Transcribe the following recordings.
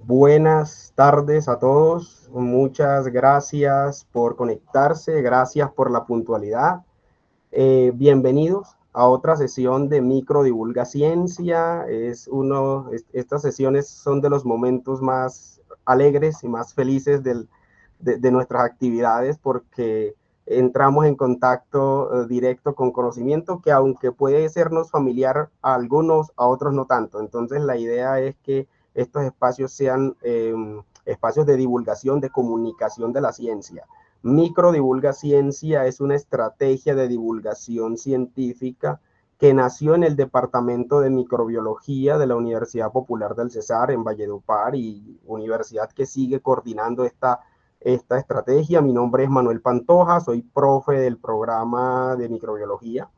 Buenas tardes a todos. Muchas gracias por conectarse, gracias por la puntualidad. Bienvenidos a otra sesión de Microdivulga Ciencia. Estas sesiones son de los momentos más alegres y más felices de nuestras actividades porque entramos en contacto directo con conocimiento que aunque puede sernos familiar a algunos, a otros no tanto. Entonces la idea es que estos espacios sean espacios de divulgación, de comunicación de la ciencia. Microdivulga Ciencia es una estrategia de divulgación científica que nació en el Departamento de Microbiología de la Universidad Popular del Cesar en Valledupar y universidad que sigue coordinando esta estrategia. Mi nombre es Manuel Pantoja, soy profe del programa de microbiología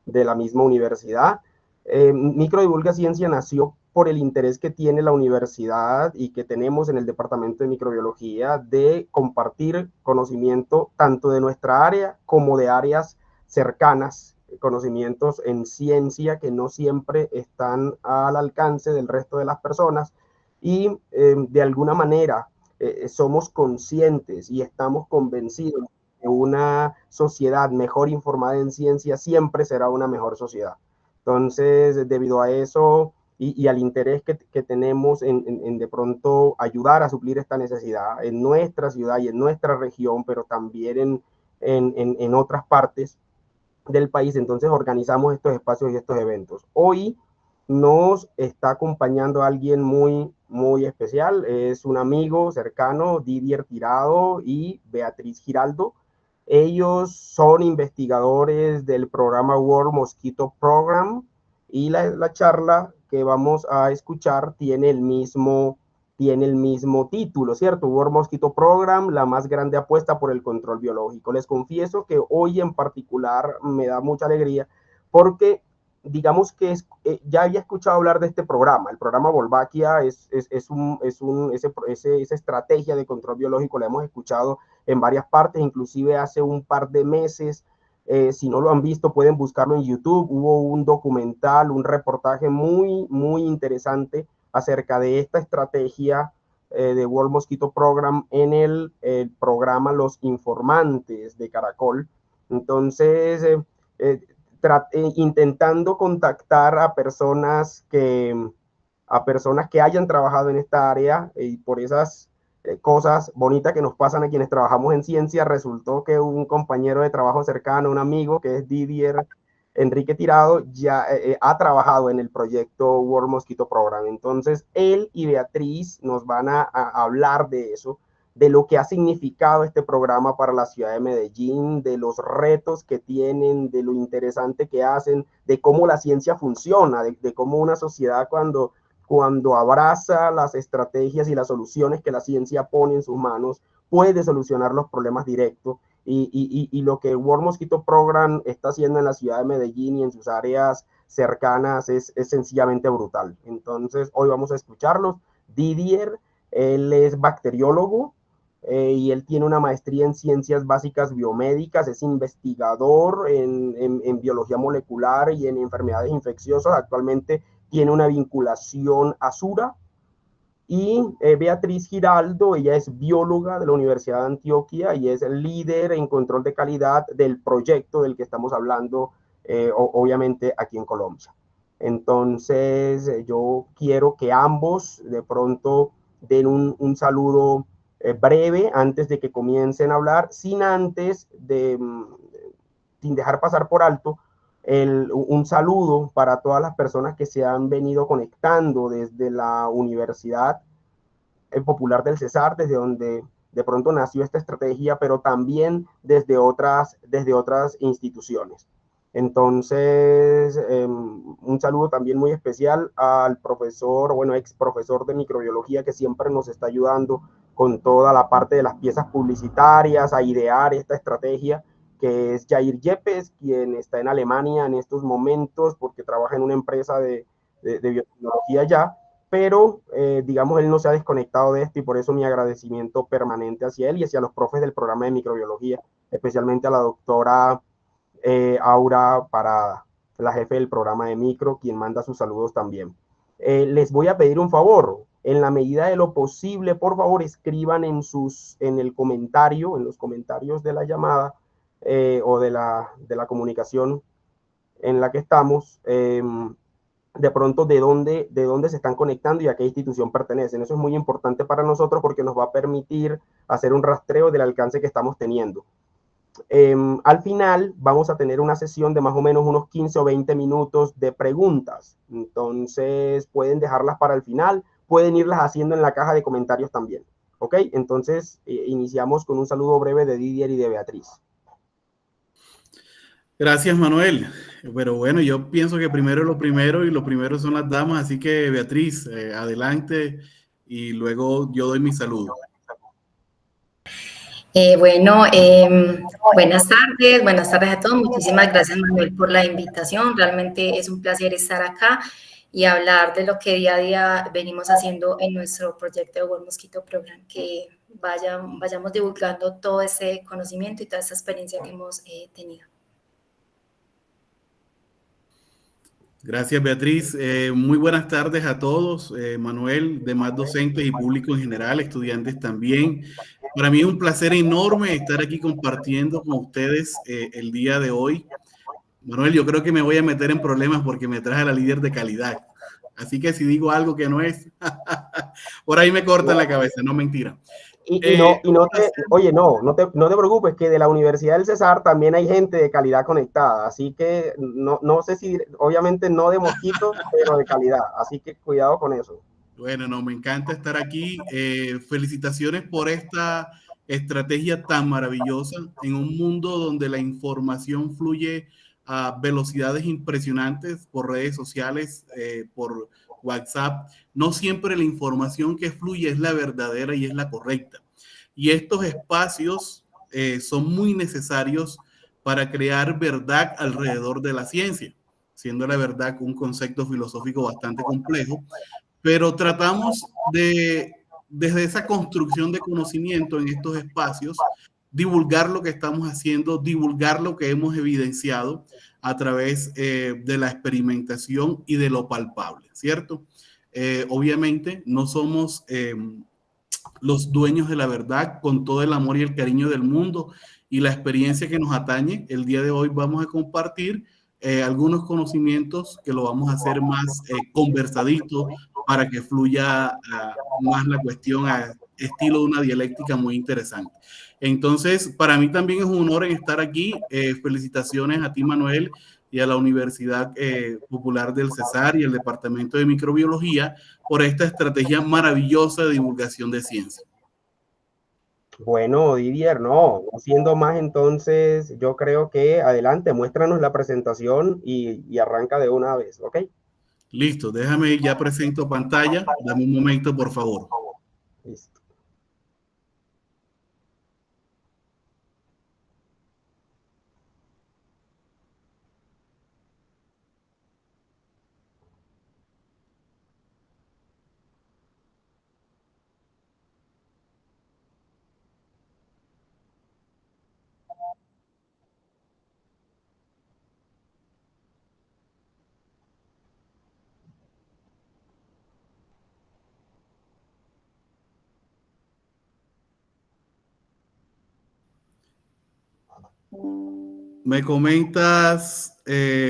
de la misma universidad. Microdivulga Ciencia nació por el interés que tiene la universidad y que tenemos en el departamento de microbiología de compartir conocimiento tanto de nuestra área como de áreas cercanas, conocimientos en ciencia que no siempre están al alcance del resto de las personas y de alguna manera somos conscientes y estamos convencidos que una sociedad mejor informada en ciencia siempre será una mejor sociedad. Entonces, debido a eso y al interés que tenemos en de pronto ayudar a suplir esta necesidad en nuestra ciudad y en nuestra región, pero también en otras partes del país, entonces organizamos estos espacios y estos eventos. Hoy nos está acompañando alguien muy especial, es un amigo cercano, Didier Tirado y Beatriz Giraldo. Ellos son investigadores del programa World Mosquito Program y la charla que vamos a escuchar tiene el mismo título, ¿cierto? World Mosquito Program, la más grande apuesta por el control biológico. Les confieso que hoy en particular me da mucha alegría porque digamos que ya había escuchado hablar de este programa. El programa Wolbachia esa estrategia de control biológico la hemos escuchado en varias partes, inclusive hace un par de meses. Si no lo han visto, pueden buscarlo en YouTube. Hubo un documental, un reportaje muy interesante acerca de esta estrategia de World Mosquito Program en el programa Los Informantes de Caracol. Entonces, eh, intentando contactar a personas que hayan trabajado en esta área y por esas cosas bonitas que nos pasan a quienes trabajamos en ciencia, resultó que un compañero de trabajo cercano, un amigo que es Didier Enrique Tirado, ya ha trabajado en el proyecto World Mosquito Program. Entonces, él y Beatriz nos van a hablar de eso, de lo que ha significado este programa para la ciudad de Medellín, de los retos que tienen, de lo interesante que hacen, de cómo la ciencia funciona, de cómo una sociedad cuando abraza las estrategias y las soluciones que la ciencia pone en sus manos, puede solucionar los problemas directos. Y lo que el World Mosquito Program está haciendo en la ciudad de Medellín y en sus áreas cercanas es sencillamente brutal. Entonces, hoy vamos a escucharlos. Didier, él es bacteriólogo, y él tiene una maestría en ciencias básicas biomédicas, es investigador en biología molecular y en enfermedades infecciosas. Actualmente tiene una vinculación a Sura. Y Beatriz Giraldo, ella es bióloga de la Universidad de Antioquia y es el líder en control de calidad del proyecto del que estamos hablando, obviamente aquí en Colombia. Entonces, yo quiero que ambos de pronto den un saludo breve antes de que comiencen a hablar, sin dejar pasar por alto un saludo para todas las personas que se han venido conectando desde la Universidad Popular del Cesar, desde donde de pronto nació esta estrategia, pero también desde otras instituciones. Entonces, un saludo también muy especial al profesor, bueno, ex profesor de microbiología que siempre nos está ayudando con toda la parte de las piezas publicitarias, a idear esta estrategia, que es Jair Yepes, quien está en Alemania en estos momentos porque trabaja en una empresa de biotecnología ya, pero digamos, él no se ha desconectado de esto y por eso mi agradecimiento permanente hacia él y hacia los profes del programa de microbiología, especialmente a la doctora Aura Parada, la jefe del programa de micro, quien manda sus saludos también. Les voy a pedir un favor. En la medida de lo posible, por favor, escriban en el comentario, en los comentarios de la llamada o de la comunicación en la que estamos, de pronto de dónde se están conectando y a qué institución pertenecen. Eso es muy importante para nosotros porque nos va a permitir hacer un rastreo del alcance que estamos teniendo. Al final vamos a tener una sesión de más o menos unos 15 o 20 minutos de preguntas. Entonces pueden dejarlas para el final, pueden irlas haciendo en la caja de comentarios también. ¿Ok? Entonces iniciamos con un saludo breve de Didier y de Beatriz. Gracias, Manuel. Pero bueno, yo pienso que primero lo primero y lo primero son las damas, así que Beatriz, adelante y luego yo doy mi saludo. Buenas tardes a todos. Muchísimas gracias, Manuel, por la invitación. Realmente es un placer estar acá y hablar de lo que día a día venimos haciendo en nuestro proyecto de World Mosquito Program, que vayamos divulgando todo ese conocimiento y toda esa experiencia que hemos tenido. Gracias, Beatriz. Muy buenas tardes a todos. Manuel, demás docentes y público en general, estudiantes también. Para mí es un placer enorme estar aquí compartiendo con ustedes el día de hoy. Manuel, yo creo que me voy a meter en problemas porque me traje a la líder de calidad. Así que si digo algo que no es, por ahí me cortan la cabeza, no mentira. No te preocupes, que de la Universidad del Cesar también hay gente de calidad conectada, así que no sé si, obviamente no de mosquitos, pero de calidad, así que cuidado con eso. Bueno, no, me encanta estar aquí. Felicitaciones por esta estrategia tan maravillosa en un mundo donde la información fluye a velocidades impresionantes por redes sociales, por WhatsApp. No siempre la información que fluye es la verdadera y es la correcta. Y estos espacios son muy necesarios para crear verdad alrededor de la ciencia, siendo la verdad un concepto filosófico bastante complejo, pero tratamos de, desde esa construcción de conocimiento en estos espacios, divulgar lo que estamos haciendo, divulgar lo que hemos evidenciado a través de la experimentación y de lo palpable, ¿cierto? Obviamente no somos los dueños de la verdad con todo el amor y el cariño del mundo y la experiencia que nos atañe. El día de hoy vamos a compartir algunos conocimientos que lo vamos a hacer más conversadito para que fluya más la cuestión a estilo de una dialéctica muy interesante. Entonces, para mí también es un honor en estar aquí. Felicitaciones a ti, Manuel, y a la Universidad Popular del Cesar y el Departamento de Microbiología por esta estrategia maravillosa de divulgación de ciencia. Bueno, Didier, no, siendo más entonces, yo creo que adelante, muéstranos la presentación y arranca de una vez, ¿ok? Listo, déjame, ya presento pantalla, dame un momento, por favor. Listo. Me comentas,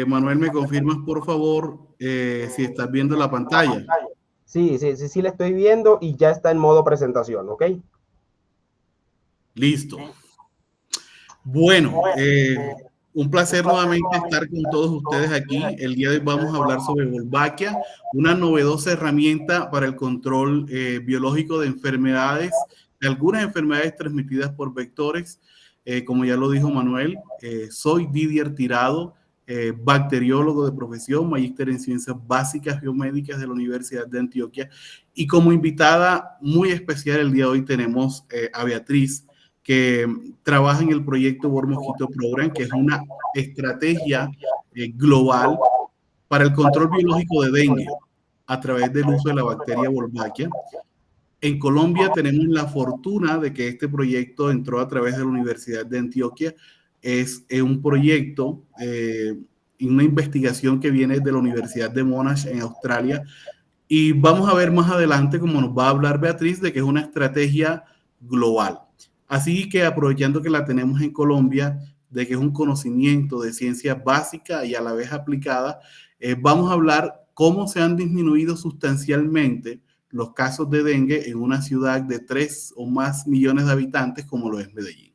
Manuel, me confirmas, por favor, si estás viendo la pantalla. Sí, la estoy viendo y ya está en modo presentación, ¿ok? Listo. Bueno, un placer nuevamente estar con todos ustedes aquí. El día de hoy vamos a hablar sobre Wolbachia, una novedosa herramienta para el control biológico de enfermedades, de algunas enfermedades transmitidas por vectores. Como ya lo dijo Manuel, soy Didier Tirado, bacteriólogo de profesión, magíster en ciencias básicas biomédicas de la Universidad de Antioquia. Y como invitada muy especial el día de hoy tenemos a Beatriz, que trabaja en el proyecto World Mosquito Program, que es una estrategia global para el control biológico de dengue a través del uso de la bacteria Wolbachia. En Colombia tenemos la fortuna de que este proyecto entró a través de la Universidad de Antioquia. Es un proyecto y una investigación que viene de la Universidad de Monash en Australia Y vamos a ver más adelante, como nos va a hablar Beatriz, de que es una estrategia global. Así que aprovechando que la tenemos en Colombia, de que es un conocimiento de ciencia básica y a la vez aplicada, vamos a hablar cómo se han disminuido sustancialmente los casos de dengue en una ciudad de 3 o más millones de habitantes como lo es Medellín.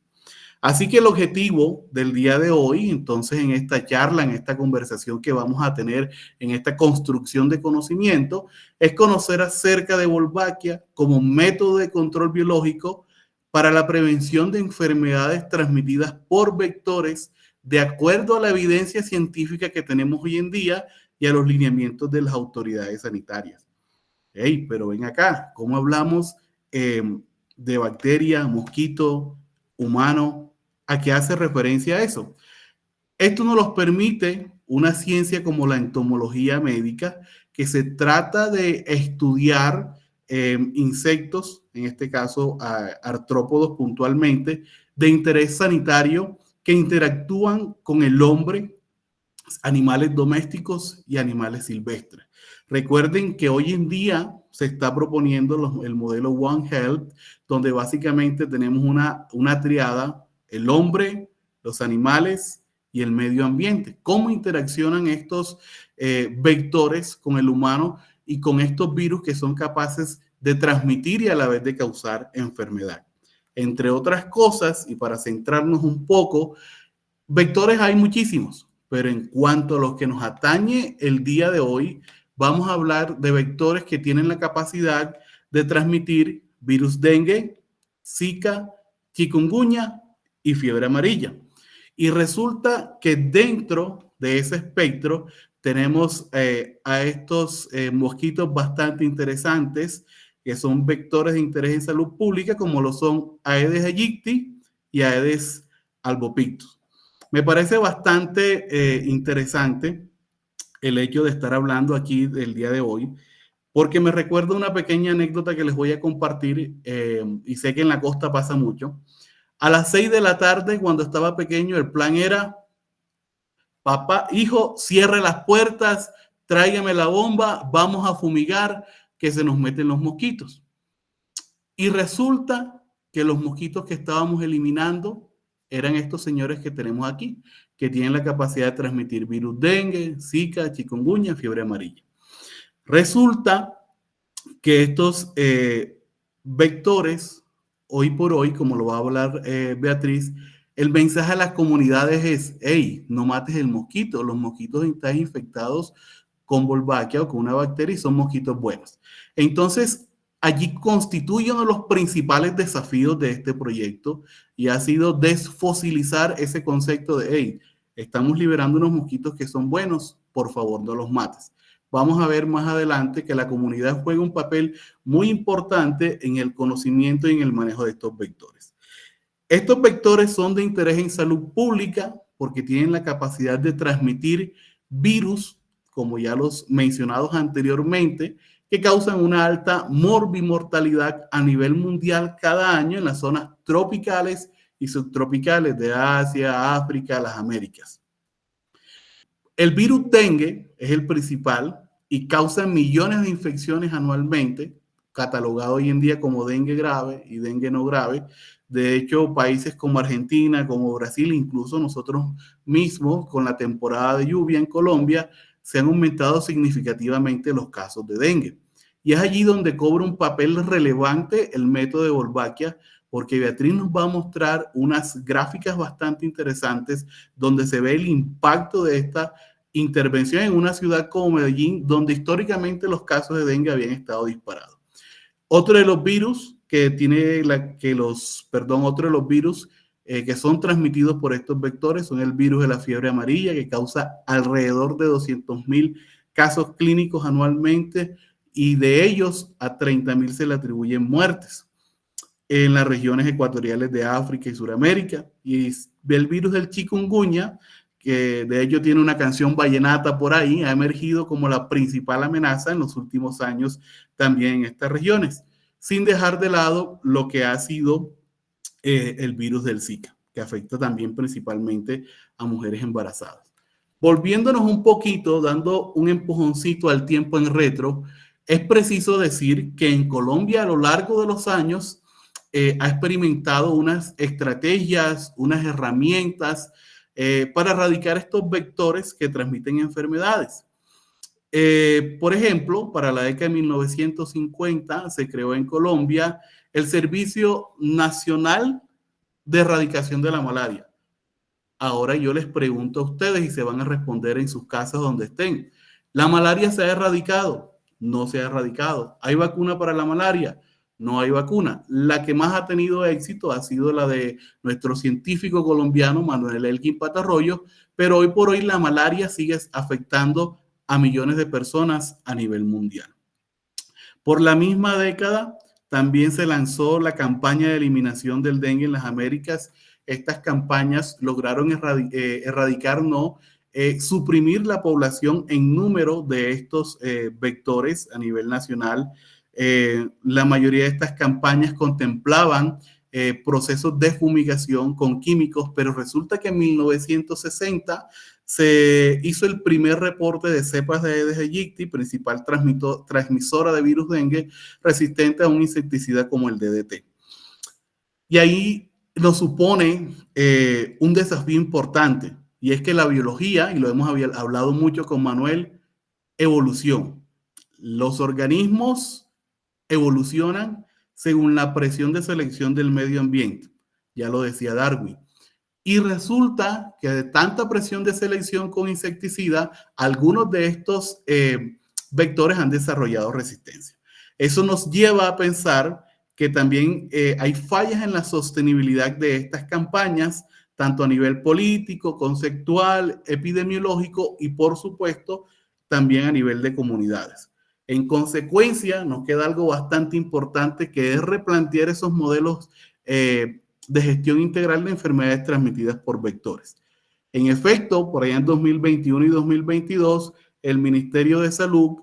Así que el objetivo del día de hoy, entonces en esta charla, en esta conversación que vamos a tener, en esta construcción de conocimiento, es conocer acerca de Wolbachia como método de control biológico para la prevención de enfermedades transmitidas por vectores de acuerdo a la evidencia científica que tenemos hoy en día y a los lineamientos de las autoridades sanitarias. Hey, pero ven acá, ¿cómo hablamos de bacteria, mosquito, humano? ¿A qué hace referencia a eso? Esto nos lo permite una ciencia como la entomología médica, que se trata de estudiar insectos, en este caso artrópodos puntualmente, de interés sanitario que interactúan con el hombre, animales domésticos y animales silvestres. Recuerden que hoy en día se está proponiendo el modelo One Health, donde básicamente tenemos una triada, el hombre, los animales y el medio ambiente. ¿Cómo interaccionan estos vectores con el humano y con estos virus que son capaces de transmitir y a la vez de causar enfermedad? Entre otras cosas, y para centrarnos un poco, vectores hay muchísimos, pero en cuanto a los que nos atañe el día de hoy, vamos a hablar de vectores que tienen la capacidad de transmitir virus dengue, Zika, chikungunya y fiebre amarilla. Y resulta que dentro de ese espectro tenemos a estos mosquitos bastante interesantes, que son vectores de interés en salud pública, como lo son Aedes aegypti y Aedes albopictus. Me parece bastante interesante el hecho de estar hablando aquí del día de hoy, porque me recuerda una pequeña anécdota que les voy a compartir, y sé que en la costa pasa mucho. A las 6 de la tarde, cuando estaba pequeño, el plan era, papá, hijo, cierre las puertas, tráigame la bomba, vamos a fumigar, que se nos meten los mosquitos. Y resulta que los mosquitos que estábamos eliminando eran estos señores que tenemos aquí, que tienen la capacidad de transmitir virus dengue, Zika, chikungunya, fiebre amarilla. Resulta que estos vectores, hoy por hoy, como lo va a hablar Beatriz, el mensaje a las comunidades es, hey, no mates el mosquito, los mosquitos están infectados con Wolbachia o con una bacteria y son mosquitos buenos. Entonces, allí constituye uno de los principales desafíos de este proyecto y ha sido desfosilizar ese concepto de, hey, estamos liberando unos mosquitos que son buenos, por favor no los mates. Vamos a ver más adelante que la comunidad juega un papel muy importante en el conocimiento y en el manejo de estos vectores. Estos vectores son de interés en salud pública porque tienen la capacidad de transmitir virus, como ya los mencionados anteriormente, que causan una alta morbimortalidad a nivel mundial cada año en las zonas tropicales y subtropicales de Asia, África, las Américas. El virus dengue es el principal y causa millones de infecciones anualmente, catalogado hoy en día como dengue grave y dengue no grave. De hecho, países como Argentina, como Brasil, incluso nosotros mismos, con la temporada de lluvia en Colombia, se han aumentado significativamente los casos de dengue. Y es allí donde cobra un papel relevante el método de Wolbachia, porque Beatriz nos va a mostrar unas gráficas bastante interesantes donde se ve el impacto de esta intervención en una ciudad como Medellín, donde históricamente los casos de dengue habían estado disparados. Otro de los virus que que son transmitidos por estos vectores son el virus de la fiebre amarilla, que causa alrededor de 200,000 casos clínicos anualmente y de ellos a 30,000 se le atribuyen muertes en las regiones ecuatoriales de África y Sudamérica. Y el virus del chikungunya, que de hecho tiene una canción vallenata por ahí, ha emergido como la principal amenaza en los últimos años también en estas regiones, sin dejar de lado lo que ha sido el virus del Zika, que afecta también principalmente a mujeres embarazadas. Volviéndonos un poquito, dando un empujoncito al tiempo en retro, Es preciso decir que en Colombia a lo largo de los años ha experimentado unas estrategias, unas herramientas para erradicar estos vectores que transmiten enfermedades. Por ejemplo, para la década de 1950 se creó en Colombia el Servicio Nacional de Erradicación de la Malaria. Ahora yo les pregunto a ustedes y se van a responder en sus casas donde estén. ¿La malaria se ha erradicado? No se ha erradicado. ¿Hay vacuna para la malaria? No hay vacuna. La que más ha tenido éxito ha sido la de nuestro científico colombiano Manuel Elkin Patarroyo, pero hoy por hoy la malaria sigue afectando a millones de personas a nivel mundial. Por la misma década también se lanzó la campaña de eliminación del dengue en las Américas. Estas campañas lograron erradicar, suprimir la población en número de estos vectores a nivel nacional. La mayoría de estas campañas contemplaban procesos de fumigación con químicos, pero resulta que en 1960 se hizo el primer reporte de cepas de Aedes aegypti, principal transmisora de virus dengue, resistente a un insecticida como el DDT. Y ahí nos supone un desafío importante, y es que la biología, y lo hemos hablado mucho con Manuel, evolución. Los organismos evolucionan según la presión de selección del medio ambiente, ya lo decía Darwin. Y resulta que de tanta presión de selección con insecticida, algunos de estos vectores han desarrollado resistencia. Eso nos lleva a pensar que también hay fallas en la sostenibilidad de estas campañas, tanto a nivel político, conceptual, epidemiológico y, por supuesto, también a nivel de comunidades. En consecuencia, nos queda algo bastante importante, que es replantear esos modelos de gestión integral de enfermedades transmitidas por vectores. En efecto, por allá en 2021 y 2022, el Ministerio de Salud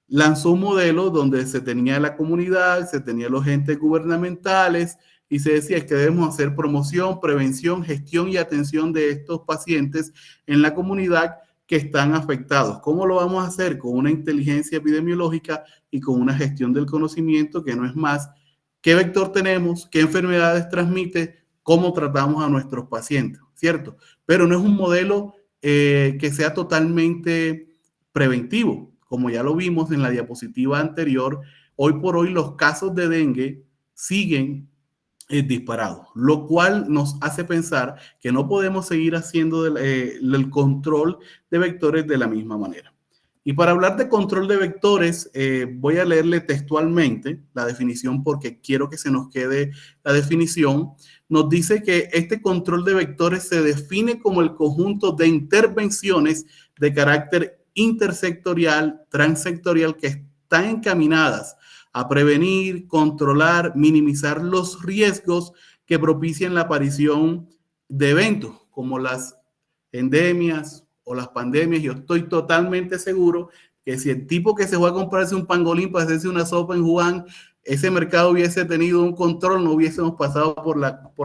lanzó un modelo donde se tenía la comunidad, se tenía los entes gubernamentales y se decía que debemos hacer promoción, prevención, gestión y atención de estos pacientes en la comunidad que están afectados. ¿Cómo lo vamos a hacer? Con una inteligencia epidemiológica y con una gestión del conocimiento que no es más qué vector tenemos, qué enfermedades transmite, cómo tratamos a nuestros pacientes, ¿cierto? Pero no es un modelo que sea totalmente preventivo. Como ya lo vimos en la diapositiva anterior, hoy por hoy los casos de dengue siguen disparados, lo cual nos hace pensar que no podemos seguir haciendo el control de vectores de la misma manera. Y para hablar de control de vectores, voy a leerle textualmente la definición porque quiero que se nos quede la definición. Nos dice que este control de vectores se define como el conjunto de intervenciones de carácter intersectorial, transsectorial, que están encaminadas a prevenir, controlar, minimizar los riesgos que propician la aparición de eventos como las endemias o las pandemias. Yo estoy totalmente seguro que si el tipo que se fue a comprarse un pangolín para hacerse una sopa en Wuhan, ese mercado hubiese tenido un control, no hubiésemos pasado por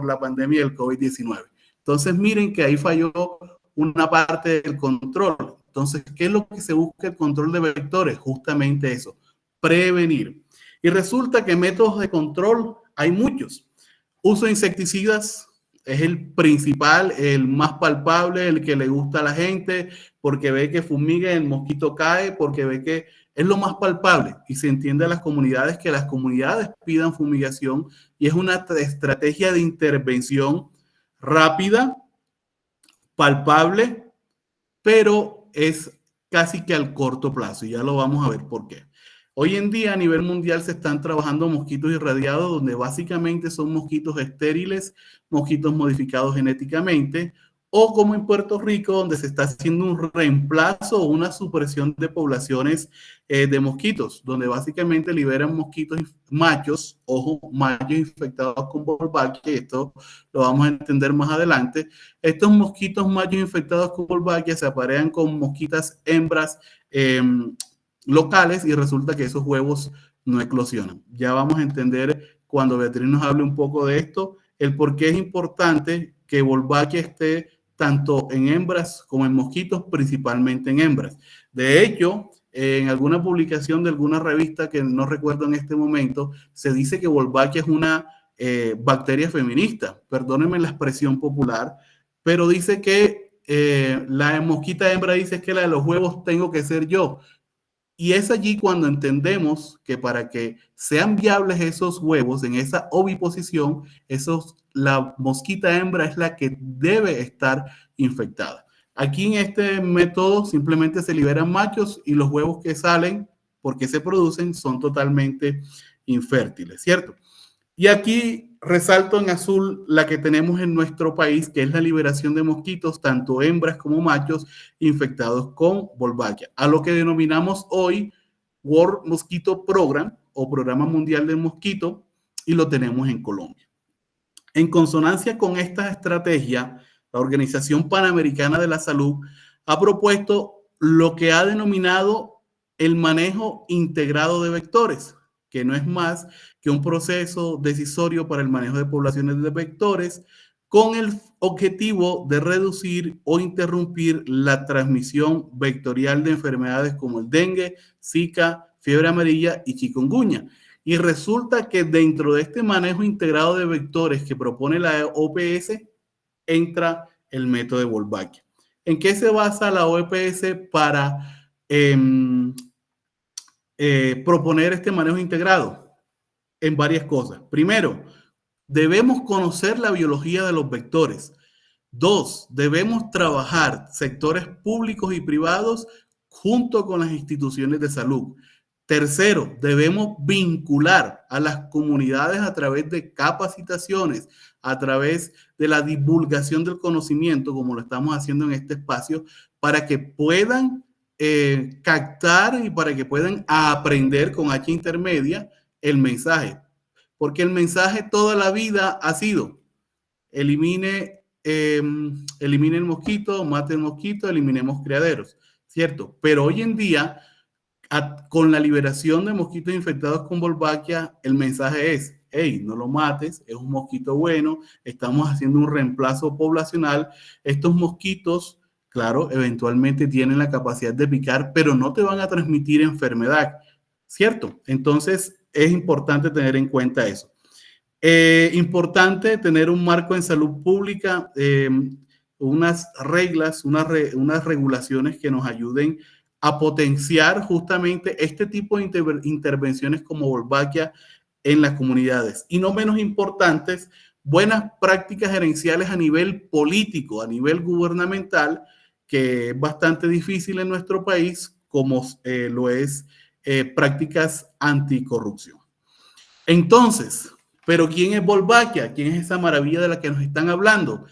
la pandemia del COVID-19. Entonces, miren que ahí falló una parte del control. Entonces, ¿qué es lo que se busca el control de vectores? Justamente eso, prevenir. Y resulta que métodos de control hay muchos. Uso de insecticidas es el principal, el más palpable, el que le gusta a la gente, porque ve que fumiga, el mosquito cae, porque ve que es lo más palpable. Y se entiende a las comunidades que las comunidades pidan fumigación y es una estrategia de intervención rápida, palpable, pero es casi que al corto plazo. Y ya lo vamos a ver por qué. Hoy en día a nivel mundial se están trabajando mosquitos irradiados donde básicamente son mosquitos estériles, mosquitos modificados genéticamente, o como en Puerto Rico donde se está haciendo un reemplazo o una supresión de poblaciones de mosquitos, donde básicamente liberan mosquitos machos, ojo, machos infectados con Wolbachia, y esto lo vamos a entender más adelante. Estos mosquitos machos infectados con Wolbachia se aparean con mosquitas hembras locales y resulta que esos huevos no eclosionan. Ya vamos a entender cuando Beatriz nos hable un poco de esto, el por qué es importante que Wolbachia esté tanto en hembras como en mosquitos, principalmente en hembras. De hecho, en alguna publicación de alguna revista que no recuerdo en este momento, se dice que Wolbachia es una bacteria feminista, perdónenme la expresión popular, pero dice que la mosquita hembra dice que la de los huevos tengo que ser yo. Y es allí cuando entendemos que para que sean viables esos huevos en esa oviposición, la mosquita hembra es la que debe estar infectada. Aquí en este método simplemente se liberan machos y los huevos que salen, porque se producen, son totalmente infértiles, ¿cierto? Y aquí resalto en azul la que tenemos en nuestro país, que es la liberación de mosquitos, tanto hembras como machos, infectados con Wolbachia, a lo que denominamos hoy World Mosquito Program o Programa Mundial del Mosquito, y lo tenemos en Colombia. En consonancia con esta estrategia, la Organización Panamericana de la Salud ha propuesto lo que ha denominado el manejo integrado de vectores, que no es más que un proceso decisorio para el manejo de poblaciones de vectores con el objetivo de reducir o interrumpir la transmisión vectorial de enfermedades como el dengue, Zika, fiebre amarilla y chikungunya. Y resulta que dentro de este manejo integrado de vectores que propone la OPS entra el método de Wolbachia. ¿En qué se basa la OPS para proponer este manejo integrado? En varias cosas. Primero, debemos conocer la biología de los vectores. Dos, debemos trabajar sectores públicos y privados junto con las instituciones de salud. Tercero, debemos vincular a las comunidades a través de capacitaciones, a través de la divulgación del conocimiento, como lo estamos haciendo en este espacio, para que puedan captar y para que puedan aprender con H intermedia el mensaje. Porque el mensaje toda la vida ha sido elimine el mosquito, mate el mosquito, eliminemos criaderos, ¿cierto? Pero hoy en día, con la liberación de mosquitos infectados con Wolbachia, el mensaje es, hey, no lo mates, es un mosquito bueno, estamos haciendo un reemplazo poblacional. Estos mosquitos, claro, eventualmente tienen la capacidad de picar, pero no te van a transmitir enfermedad, ¿cierto? Entonces, es importante tener en cuenta eso. Importante tener un marco en salud pública, unas reglas, unas regulaciones que nos ayuden a potenciar justamente este tipo de intervenciones como Wolbachia en las comunidades. Y no menos importantes, buenas prácticas gerenciales a nivel político, a nivel gubernamental, que es bastante difícil en nuestro país, como lo es prácticas anticorrupción. Entonces, ¿pero quién es Wolbachia? ¿Quién es esa maravilla de la que nos están hablando?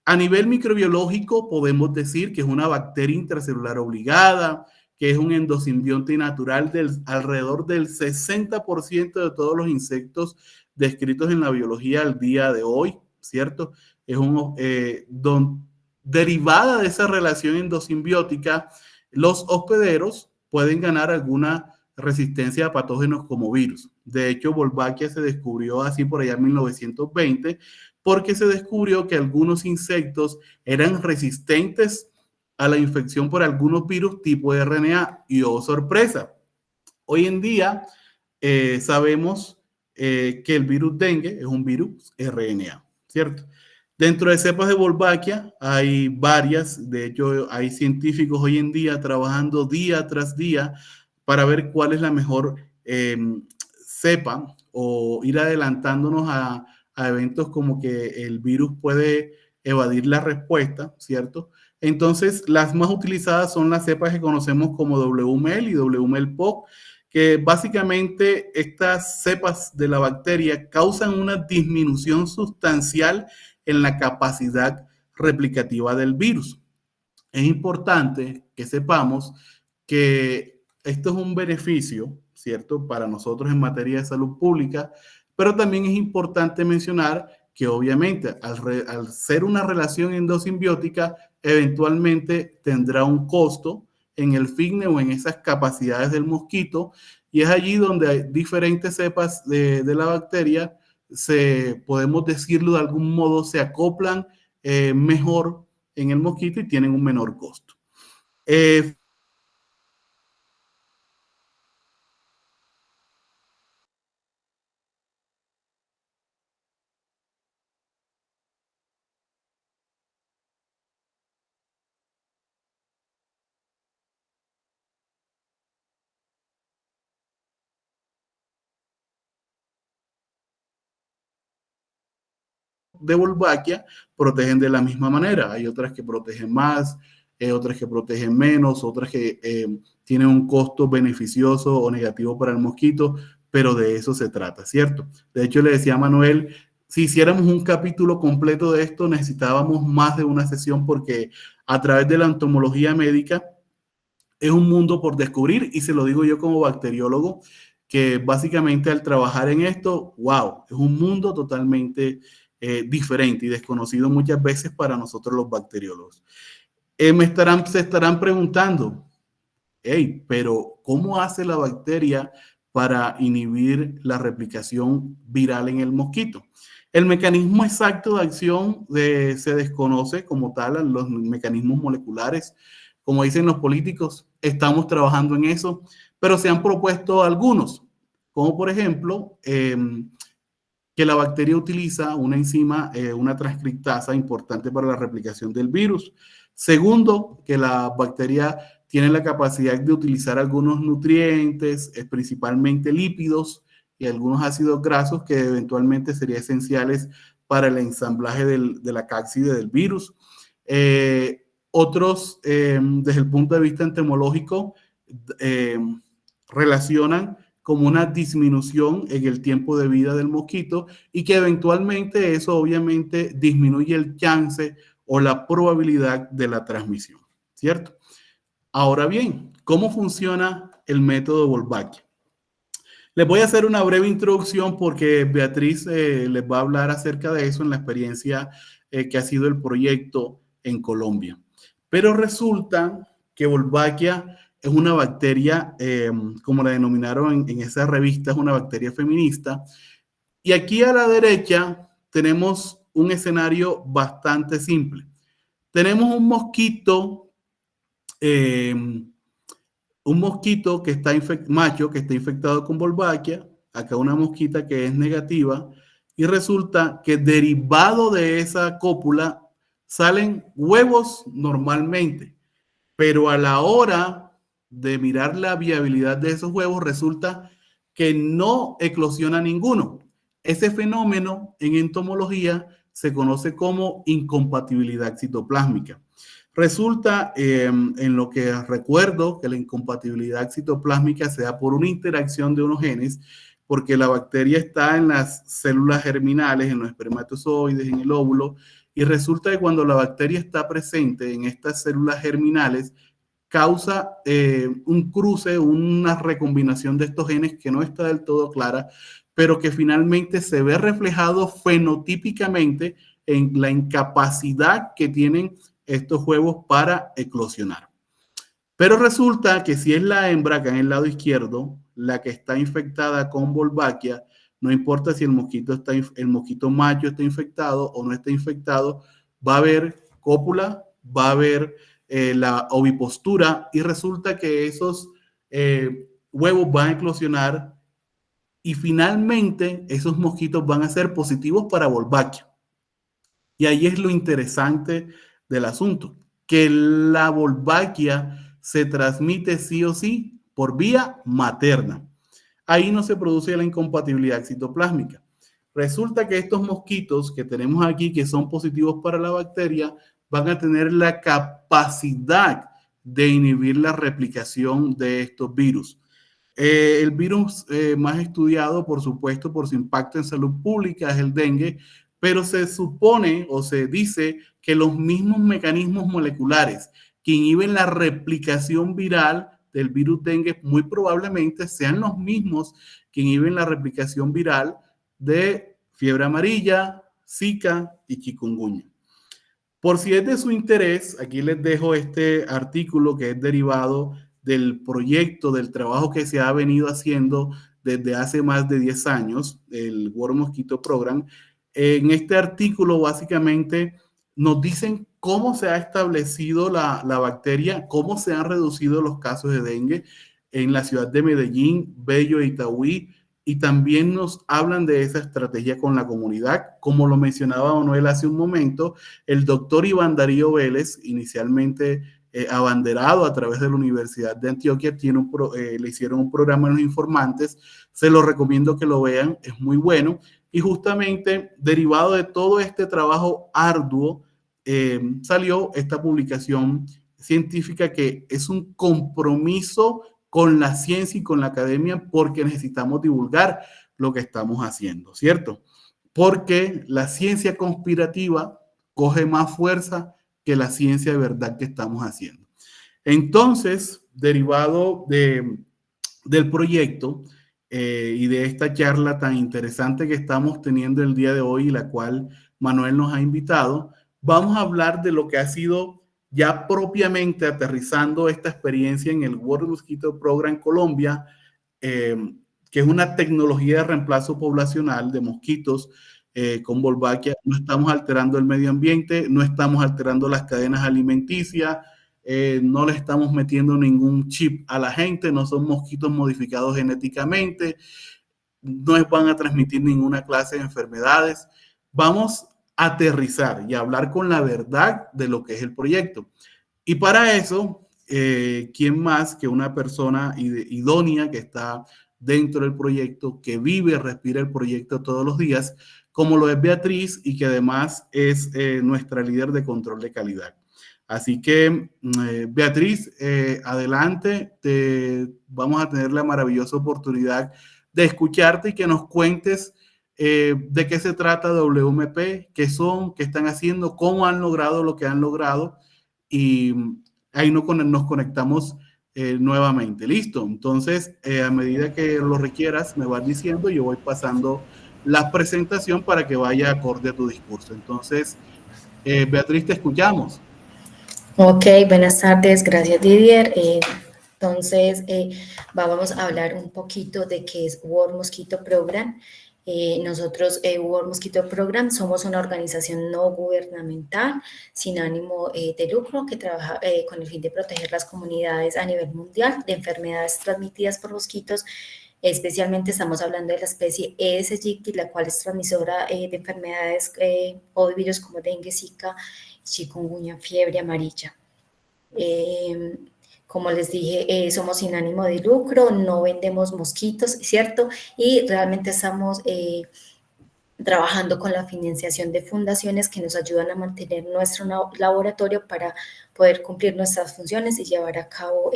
A nivel microbiológico podemos decir que es una bacteria intracelular obligada, que es un endosimbionte natural alrededor del 60% de todos los insectos descritos en la biología al día de hoy, ¿cierto? Es derivada de esa relación endosimbiótica, los hospederos pueden ganar alguna resistencia a patógenos como virus. De hecho, Wolbachia se descubrió así por allá en 1920, porque se descubrió que algunos insectos eran resistentes a la infección por algunos virus tipo RNA. Y oh, sorpresa, hoy en día sabemos que el virus dengue es un virus RNA, ¿cierto? Dentro de cepas de Wolbachia hay varias, de hecho hay científicos hoy en día trabajando día tras día para ver cuál es la mejor cepa o ir adelantándonos a eventos como que el virus puede evadir la respuesta, ¿cierto? Entonces, las más utilizadas son las cepas que conocemos como WMEL y WMEL-POC, que básicamente estas cepas de la bacteria causan una disminución sustancial en la capacidad replicativa del virus. Es importante que sepamos que esto es un beneficio, ¿cierto?, para nosotros en materia de salud pública, pero también es importante mencionar que obviamente al ser una relación endosimbiótica, eventualmente tendrá un costo en el fitness o en esas capacidades del mosquito, y es allí donde hay diferentes cepas de la bacteria, podemos decirlo de algún modo, se acoplan mejor en el mosquito y tienen un menor costo. de Wolbachia protegen de la misma manera. Hay otras que protegen más, otras que protegen menos, otras que tienen un costo beneficioso o negativo para el mosquito, pero de eso se trata, ¿cierto? De hecho, le decía a Manuel, si hiciéramos un capítulo completo de esto, necesitábamos más de una sesión porque a través de la entomología médica es un mundo por descubrir, y se lo digo yo como bacteriólogo, que básicamente al trabajar en esto, wow, es un mundo totalmente diferente y desconocido muchas veces para nosotros los bacteriólogos. Se estarán preguntando, hey, pero ¿cómo hace la bacteria para inhibir la replicación viral en el mosquito? El mecanismo exacto de acción se desconoce como tal, los mecanismos moleculares. Como dicen los políticos, estamos trabajando en eso, pero se han propuesto algunos, como por ejemplo, que la bacteria utiliza una enzima, una transcriptasa importante para la replicación del virus. Segundo, que la bacteria tiene la capacidad de utilizar algunos nutrientes, principalmente lípidos y algunos ácidos grasos que eventualmente serían esenciales para el ensamblaje de la cápside del virus. Otros, desde el punto de vista entomológico, relacionan como una disminución en el tiempo de vida del mosquito y que eventualmente eso obviamente disminuye el chance o la probabilidad de la transmisión, ¿cierto? Ahora bien, ¿cómo funciona el método Wolbachia? Les voy a hacer una breve introducción porque Beatriz les va a hablar acerca de eso en la experiencia que ha sido el proyecto en Colombia. Pero resulta que Wolbachia es una bacteria, como la denominaron en esa revista, es una bacteria feminista. Y aquí a la derecha tenemos un escenario bastante simple. Tenemos un mosquito que está macho que está infectado con Wolbachia, acá una mosquita que es negativa, y resulta que derivado de esa cópula salen huevos normalmente, pero a la hora de mirar la viabilidad de esos huevos resulta que no eclosiona ninguno. Ese fenómeno en entomología se conoce como incompatibilidad citoplásmica. Resulta, en lo que recuerdo, que la incompatibilidad citoplásmica se da por una interacción de unos genes, porque la bacteria está en las células germinales, en los espermatozoides, en el óvulo, y resulta que cuando la bacteria está presente en estas células germinales, causa un cruce, una recombinación de estos genes que no está del todo clara, pero que finalmente se ve reflejado fenotípicamente en la incapacidad que tienen estos huevos para eclosionar. Pero resulta que si es la hembra, que en el lado izquierdo, la que está infectada con Wolbachia, no importa si el mosquito macho está infectado o no está infectado, va a haber cópula, va a haber la ovipostura, y resulta que esos huevos van a eclosionar y finalmente esos mosquitos van a ser positivos para Wolbachia. Y ahí es lo interesante del asunto, que la Wolbachia se transmite sí o sí por vía materna. Ahí no se produce la incompatibilidad citoplásmica. Resulta que estos mosquitos que tenemos aquí, que son positivos para la bacteria, van a tener la capacidad de inhibir la replicación de estos virus. El virus más estudiado, por supuesto, por su impacto en salud pública es el dengue, pero se supone o se dice que los mismos mecanismos moleculares que inhiben la replicación viral del virus dengue muy probablemente sean los mismos que inhiben la replicación viral de fiebre amarilla, Zika y chikungunya. Por si es de su interés, aquí les dejo este artículo que es derivado del proyecto, del trabajo que se ha venido haciendo desde hace más de 10 años, el World Mosquito Program. En este artículo básicamente nos dicen cómo se ha establecido la bacteria, cómo se han reducido los casos de dengue en la ciudad de Medellín, Bello e Itagüí, y también nos hablan de esa estrategia con la comunidad. Como lo mencionaba Manuel hace un momento, el doctor Iván Darío Vélez, inicialmente abanderado a través de la Universidad de Antioquia, le hicieron un programa en Los Informantes, se lo recomiendo que lo vean, es muy bueno. Y justamente derivado de todo este trabajo arduo, salió esta publicación científica que es un compromiso con la ciencia y con la academia porque necesitamos divulgar lo que estamos haciendo, ¿cierto? Porque la ciencia conspirativa coge más fuerza que la ciencia de verdad que estamos haciendo. Entonces, derivado del proyecto y de esta charla tan interesante que estamos teniendo el día de hoy, la cual Manuel nos ha invitado, vamos a hablar de lo que ha sido ya propiamente aterrizando esta experiencia en el World Mosquito Program Colombia, que es una tecnología de reemplazo poblacional de mosquitos con Wolbachia. No estamos alterando el medio ambiente, no estamos alterando las cadenas alimenticias, no le estamos metiendo ningún chip a la gente, no son mosquitos modificados genéticamente, no van a transmitir ninguna clase de enfermedades. Vamos a aterrizar y a hablar con la verdad de lo que es el proyecto. Y para eso, ¿quién más que una persona idónea que está dentro del proyecto, que vive, respira el proyecto todos los días, como lo es Beatriz y que además es nuestra líder de control de calidad? Así que, Beatriz, adelante, vamos a tener la maravillosa oportunidad de escucharte y que nos cuentes de qué se trata WMP, qué son, qué están haciendo, cómo han logrado lo que han logrado, y ahí nos conectamos nuevamente. Listo. Entonces, a medida que lo requieras, me vas diciendo, yo voy pasando la presentación para que vaya acorde a tu discurso. Entonces, Beatriz, te escuchamos. Ok, buenas tardes, gracias Didier. Entonces, vamos a hablar un poquito de qué es World Mosquito Program. Nosotros, World Mosquito Program, somos una organización no gubernamental sin ánimo de lucro que trabaja con el fin de proteger las comunidades a nivel mundial de enfermedades transmitidas por mosquitos. Especialmente estamos hablando de la especie Aedes aegypti, la cual es transmisora de enfermedades o de virus como dengue, zika, chikungunya, fiebre amarilla. Como les dije, somos sin ánimo de lucro, no vendemos mosquitos, ¿cierto? Y realmente estamos trabajando con la financiación de fundaciones que nos ayudan a mantener nuestro laboratorio para poder cumplir nuestras funciones y llevar a cabo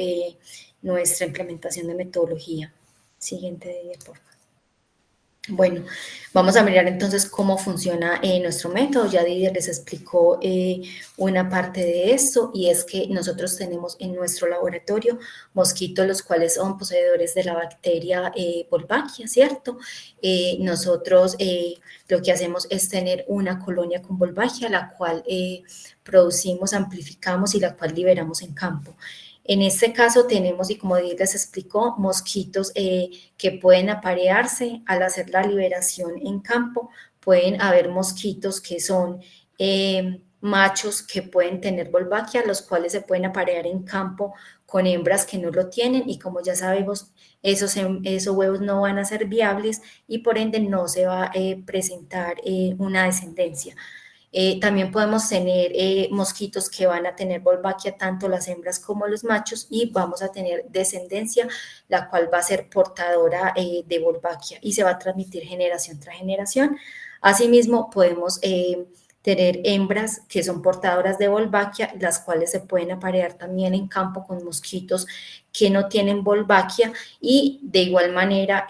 nuestra implementación de metodología. Siguiente, por favor. Bueno, vamos a mirar entonces cómo funciona nuestro método. Ya Didier les explicó una parte de esto, y es que nosotros tenemos en nuestro laboratorio mosquitos los cuales son poseedores de la bacteria Wolbachia, ¿cierto? Nosotros lo que hacemos es tener una colonia con Wolbachia, la cual producimos, amplificamos y la cual liberamos en campo. En este caso tenemos, y como Didier les explicó, mosquitos que pueden aparearse al hacer la liberación en campo. Pueden haber mosquitos que son machos que pueden tener Wolbachia, los cuales se pueden aparear en campo con hembras que no lo tienen, y como ya sabemos, esos huevos no van a ser viables y por ende no se va a presentar una descendencia. También podemos tener mosquitos que van a tener Wolbachia, tanto las hembras como los machos, y vamos a tener descendencia, la cual va a ser portadora de Wolbachia y se va a transmitir generación tras generación. Asimismo, podemos tener hembras que son portadoras de Wolbachia, las cuales se pueden aparear también en campo con mosquitos que no tienen Wolbachia, y de igual manera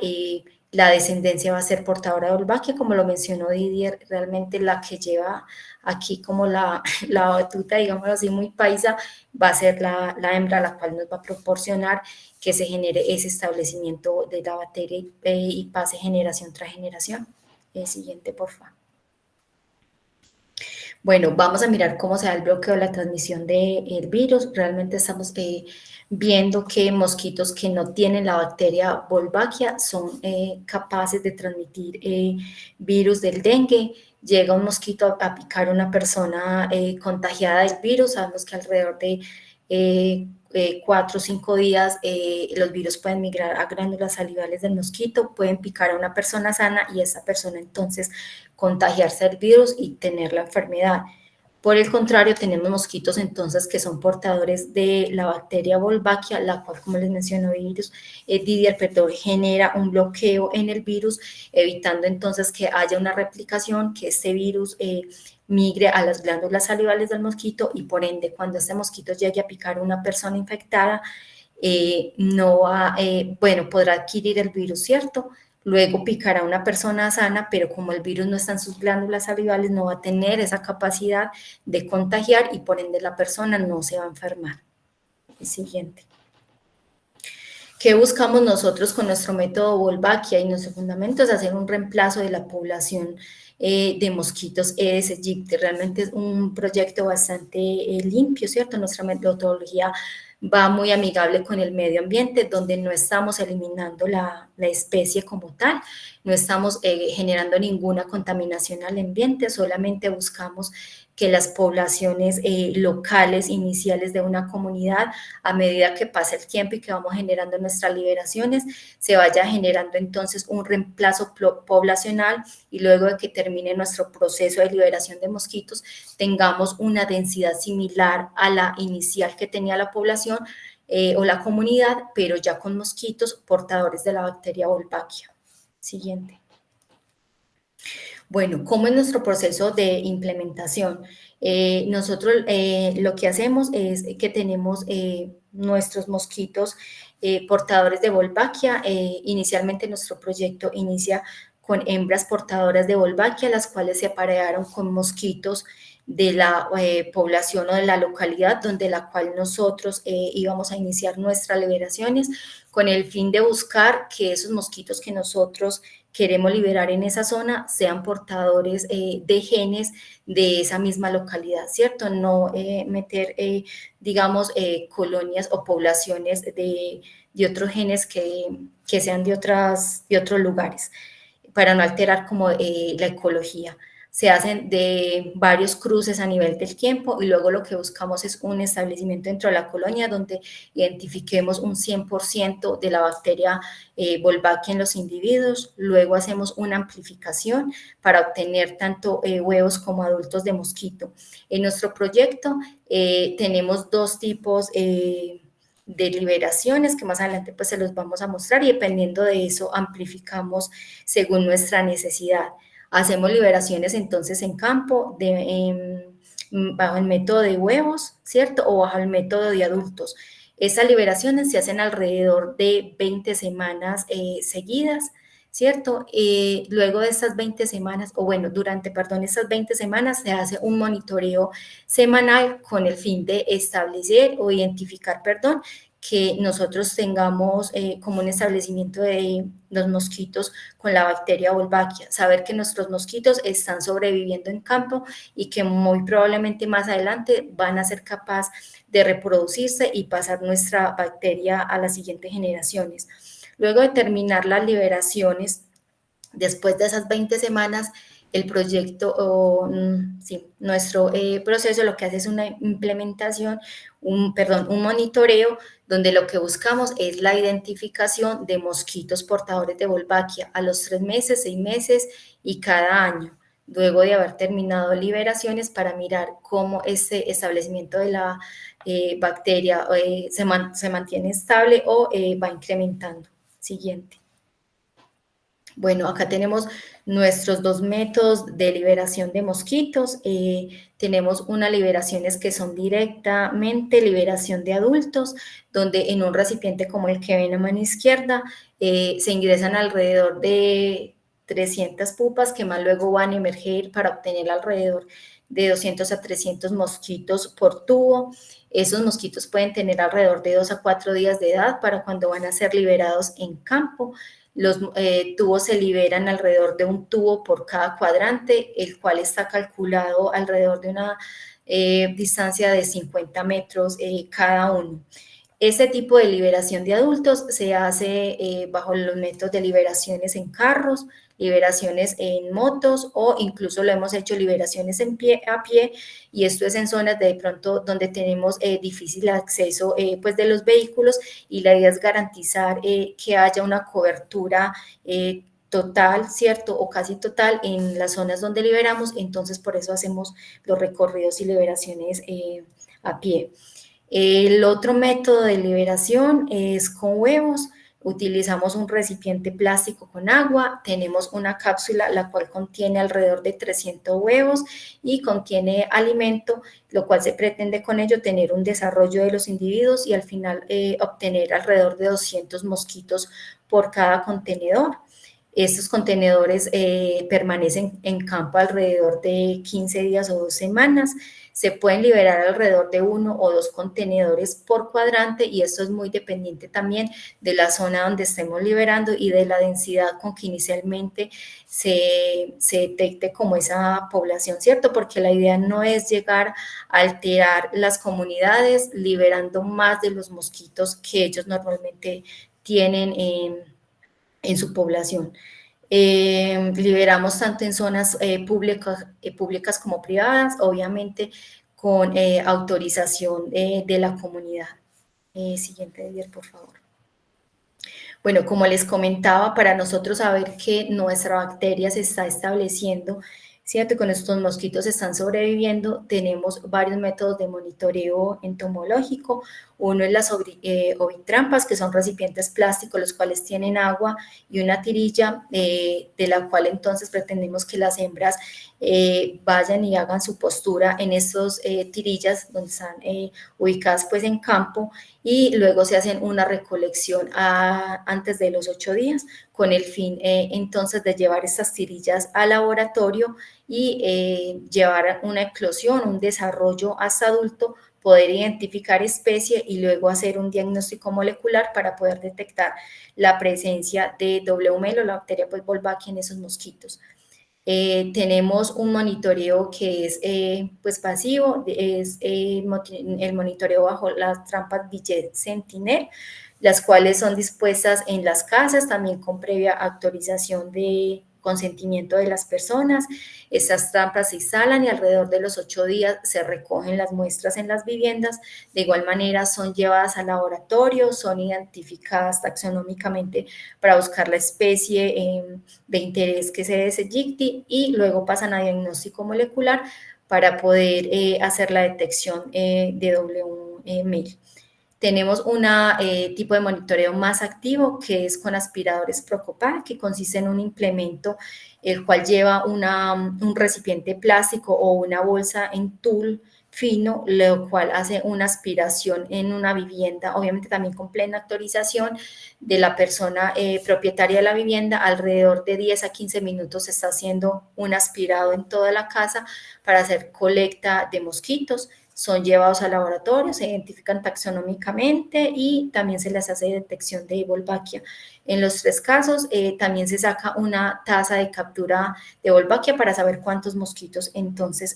la descendencia va a ser portadora de Wolbachia, como lo mencionó Didier. Realmente la que lleva aquí como la batuta, digamos así, muy paisa, va a ser la hembra, la cual nos va a proporcionar que se genere ese establecimiento de la bacteria y pase generación tras generación. Siguiente, por favor. Bueno, vamos a mirar cómo se da el bloqueo de la transmisión del virus. Realmente estamos viendo que mosquitos que no tienen la bacteria Wolbachia son capaces de transmitir virus del dengue. Llega un mosquito a picar a una persona contagiada del virus. Sabemos que alrededor de 4 o 5 días los virus pueden migrar a glándulas salivales del mosquito, pueden picar a una persona sana y esa persona entonces contagiarse del virus y tener la enfermedad. Por el contrario, tenemos mosquitos entonces que son portadores de la bacteria Wolbachia, la cual, como les mencionó, Didier, genera un bloqueo en el virus, evitando entonces que haya una replicación, que este virus migre a las glándulas salivales del mosquito y por ende cuando este mosquito llegue a picar a una persona infectada, podrá adquirir el virus, ¿cierto? Luego picará a una persona sana, pero como el virus no está en sus glándulas salivales, no va a tener esa capacidad de contagiar y por ende la persona no se va a enfermar. El siguiente. ¿Qué buscamos nosotros con nuestro método Wolbachia? Y nuestro fundamento es hacer un reemplazo de la población de mosquitos Aedes aegypti. Realmente es un proyecto bastante limpio, ¿cierto? Nuestra metodología va muy amigable con el medio ambiente, donde no estamos eliminando la especie como tal, no estamos generando ninguna contaminación al ambiente, solamente buscamos que las poblaciones locales iniciales de una comunidad, a medida que pasa el tiempo y que vamos generando nuestras liberaciones, se vaya generando entonces un reemplazo poblacional y luego de que termine nuestro proceso de liberación de mosquitos, tengamos una densidad similar a la inicial que tenía la población o la comunidad, pero ya con mosquitos portadores de la bacteria Wolbachia. Siguiente. Bueno, ¿cómo es nuestro proceso de implementación? Nosotros lo que hacemos es que tenemos nuestros mosquitos portadores de Wolbachia. Inicialmente nuestro proyecto inicia con hembras portadoras de Wolbachia, las cuales se aparearon con mosquitos de la población o de la localidad donde la cual nosotros íbamos a iniciar nuestras liberaciones con el fin de buscar que esos mosquitos que nosotros queremos liberar en esa zona sean portadores de genes de esa misma localidad, ¿cierto? No meter, digamos, colonias o poblaciones de otros genes que sean de otros lugares, para no alterar como la ecología. Se hacen de varios cruces a nivel del tiempo y luego lo que buscamos es un establecimiento dentro de la colonia donde identifiquemos un 100% de la bacteria Wolbachia en los individuos. Luego hacemos una amplificación para obtener tanto huevos como adultos de mosquito. En nuestro proyecto tenemos dos tipos de liberaciones que más adelante pues se los vamos a mostrar y dependiendo de eso amplificamos según nuestra necesidad. Hacemos liberaciones entonces en campo bajo el método de huevos, ¿cierto? O bajo el método de adultos. Esas liberaciones se hacen alrededor de 20 semanas seguidas, ¿cierto? Luego de estas 20 semanas, estas 20 semanas se hace un monitoreo semanal con el fin de establecer o identificar, que nosotros tengamos como un establecimiento de los mosquitos con la bacteria Wolbachia, saber que nuestros mosquitos están sobreviviendo en campo y que muy probablemente más adelante van a ser capaces de reproducirse y pasar nuestra bacteria a las siguientes generaciones. Luego de terminar las liberaciones, después de esas 20 semanas, el proyecto, nuestro proceso lo que hace es una implementación, un monitoreo, donde lo que buscamos es la identificación de mosquitos portadores de Wolbachia a los 3 meses, 6 meses y cada año, luego de haber terminado liberaciones para mirar cómo ese establecimiento de la bacteria se mantiene estable o va incrementando. Siguiente. Bueno, acá tenemos nuestros dos métodos de liberación de mosquitos. Tenemos unas liberaciones que son directamente liberación de adultos, donde en un recipiente como el que ven a mano izquierda se ingresan alrededor de 300 pupas que más luego van a emerger para obtener alrededor de 200 a 300 mosquitos por tubo. Esos mosquitos pueden tener alrededor de 2 a 4 días de edad para cuando van a ser liberados en campo. Los tubos se liberan alrededor de un tubo por cada cuadrante, el cual está calculado alrededor de una distancia de 50 metros cada uno. Ese tipo de liberación de adultos se hace bajo los métodos de liberaciones en carros, liberaciones en motos o incluso lo hemos hecho liberaciones a pie y esto es en zonas de pronto donde tenemos difícil acceso pues de los vehículos y la idea es garantizar que haya una cobertura total, ¿cierto? O casi total en las zonas donde liberamos, entonces por eso hacemos los recorridos y liberaciones a pie. El otro método de liberación es con huevos. Utilizamos un recipiente plástico con agua, tenemos una cápsula la cual contiene alrededor de 300 huevos y contiene alimento, lo cual se pretende con ello tener un desarrollo de los individuos y al final obtener alrededor de 200 mosquitos por cada contenedor. Estos contenedores permanecen en campo alrededor de 15 días o 2 semanas. Se pueden liberar alrededor de 1 o 2 contenedores por cuadrante y esto es muy dependiente también de la zona donde estemos liberando y de la densidad con que inicialmente se detecte como esa población, ¿cierto? Porque la idea no es llegar a alterar las comunidades liberando más de los mosquitos que ellos normalmente tienen en su población. Liberamos tanto en zonas públicas como privadas, obviamente con autorización de la comunidad. Siguiente, Didier, por favor. Bueno, como les comentaba, para nosotros saber que nuestra bacteria se está estableciendo, ¿cierto? Con estos mosquitos están sobreviviendo, tenemos varios métodos de monitoreo entomológico. Uno es las ovitrampas, que son recipientes plásticos, los cuales tienen agua y una tirilla, de la cual entonces pretendemos que las hembras vayan y hagan su postura en esas tirillas donde están ubicadas pues en campo, y luego se hacen una recolección antes de los 8 días con el fin entonces de llevar estas tirillas al laboratorio y llevar una eclosión, un desarrollo hasta adulto, poder identificar especie y luego hacer un diagnóstico molecular para poder detectar la presencia de W. la bacteria pues Wolbachia en esos mosquitos. Tenemos un monitoreo que es pues pasivo, es el monitoreo bajo las trampas Billet Sentinel, las cuales son dispuestas en las casas, también con previa autorización de consentimiento de las personas. Estas trampas se instalan y alrededor de los 8 días se recogen las muestras en las viviendas. De igual manera son llevadas al laboratorio, son identificadas taxonómicamente para buscar la especie de interés que se desencadene y luego pasan a diagnóstico molecular para poder hacer la detección de W. Tenemos un tipo de monitoreo más activo que es con aspiradores Procopar, que consiste en un implemento el cual lleva un recipiente plástico o una bolsa en tul fino, lo cual hace una aspiración en una vivienda, obviamente también con plena autorización de la persona propietaria de la vivienda. Alrededor de 10 a 15 minutos se está haciendo un aspirado en toda la casa para hacer colecta de mosquitos. Son llevados al laboratorio, se identifican taxonómicamente y también se les hace detección de Wolbachia. En los 3 casos también se saca una tasa de captura de Wolbachia para saber cuántos mosquitos entonces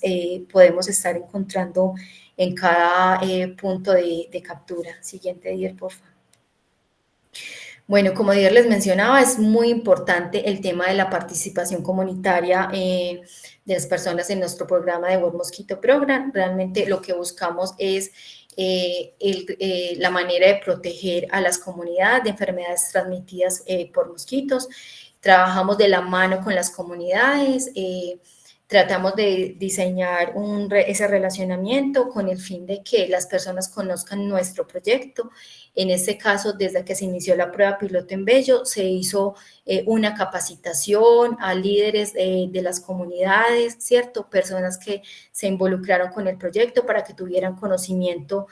podemos estar encontrando en cada punto de captura. Siguiente, Didier, por favor. Bueno, como Didier les mencionaba, es muy importante el tema de la participación comunitaria de las personas en nuestro programa de World Mosquito Program. Realmente lo que buscamos es la manera de proteger a las comunidades de enfermedades transmitidas por mosquitos. Trabajamos de la mano con las comunidades, tratamos de diseñar ese relacionamiento con el fin de que las personas conozcan nuestro proyecto. En este caso, desde que se inició la prueba piloto en Bello, se hizo una capacitación a líderes de las comunidades, ¿cierto? Personas que se involucraron con el proyecto para que tuvieran conocimiento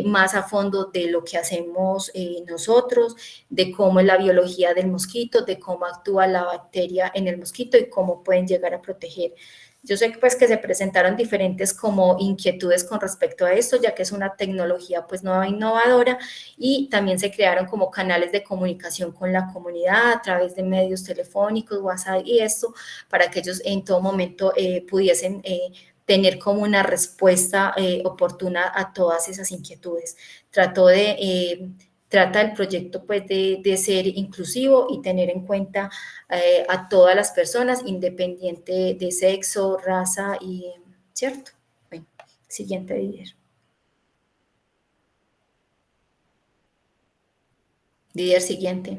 más a fondo de lo que hacemos nosotros, de cómo es la biología del mosquito, de cómo actúa la bacteria en el mosquito y cómo pueden llegar a proteger. Yo sé pues que se presentaron diferentes como inquietudes con respecto a esto, ya que es una tecnología pues nueva e innovadora, y también se crearon como canales de comunicación con la comunidad a través de medios telefónicos, WhatsApp y esto, para que ellos en todo momento pudiesen tener como una respuesta oportuna a todas esas inquietudes. Trata el proyecto pues de ser inclusivo y tener en cuenta a todas las personas, independiente de sexo, raza y, ¿cierto? Bueno, siguiente, Didier. Didier, siguiente.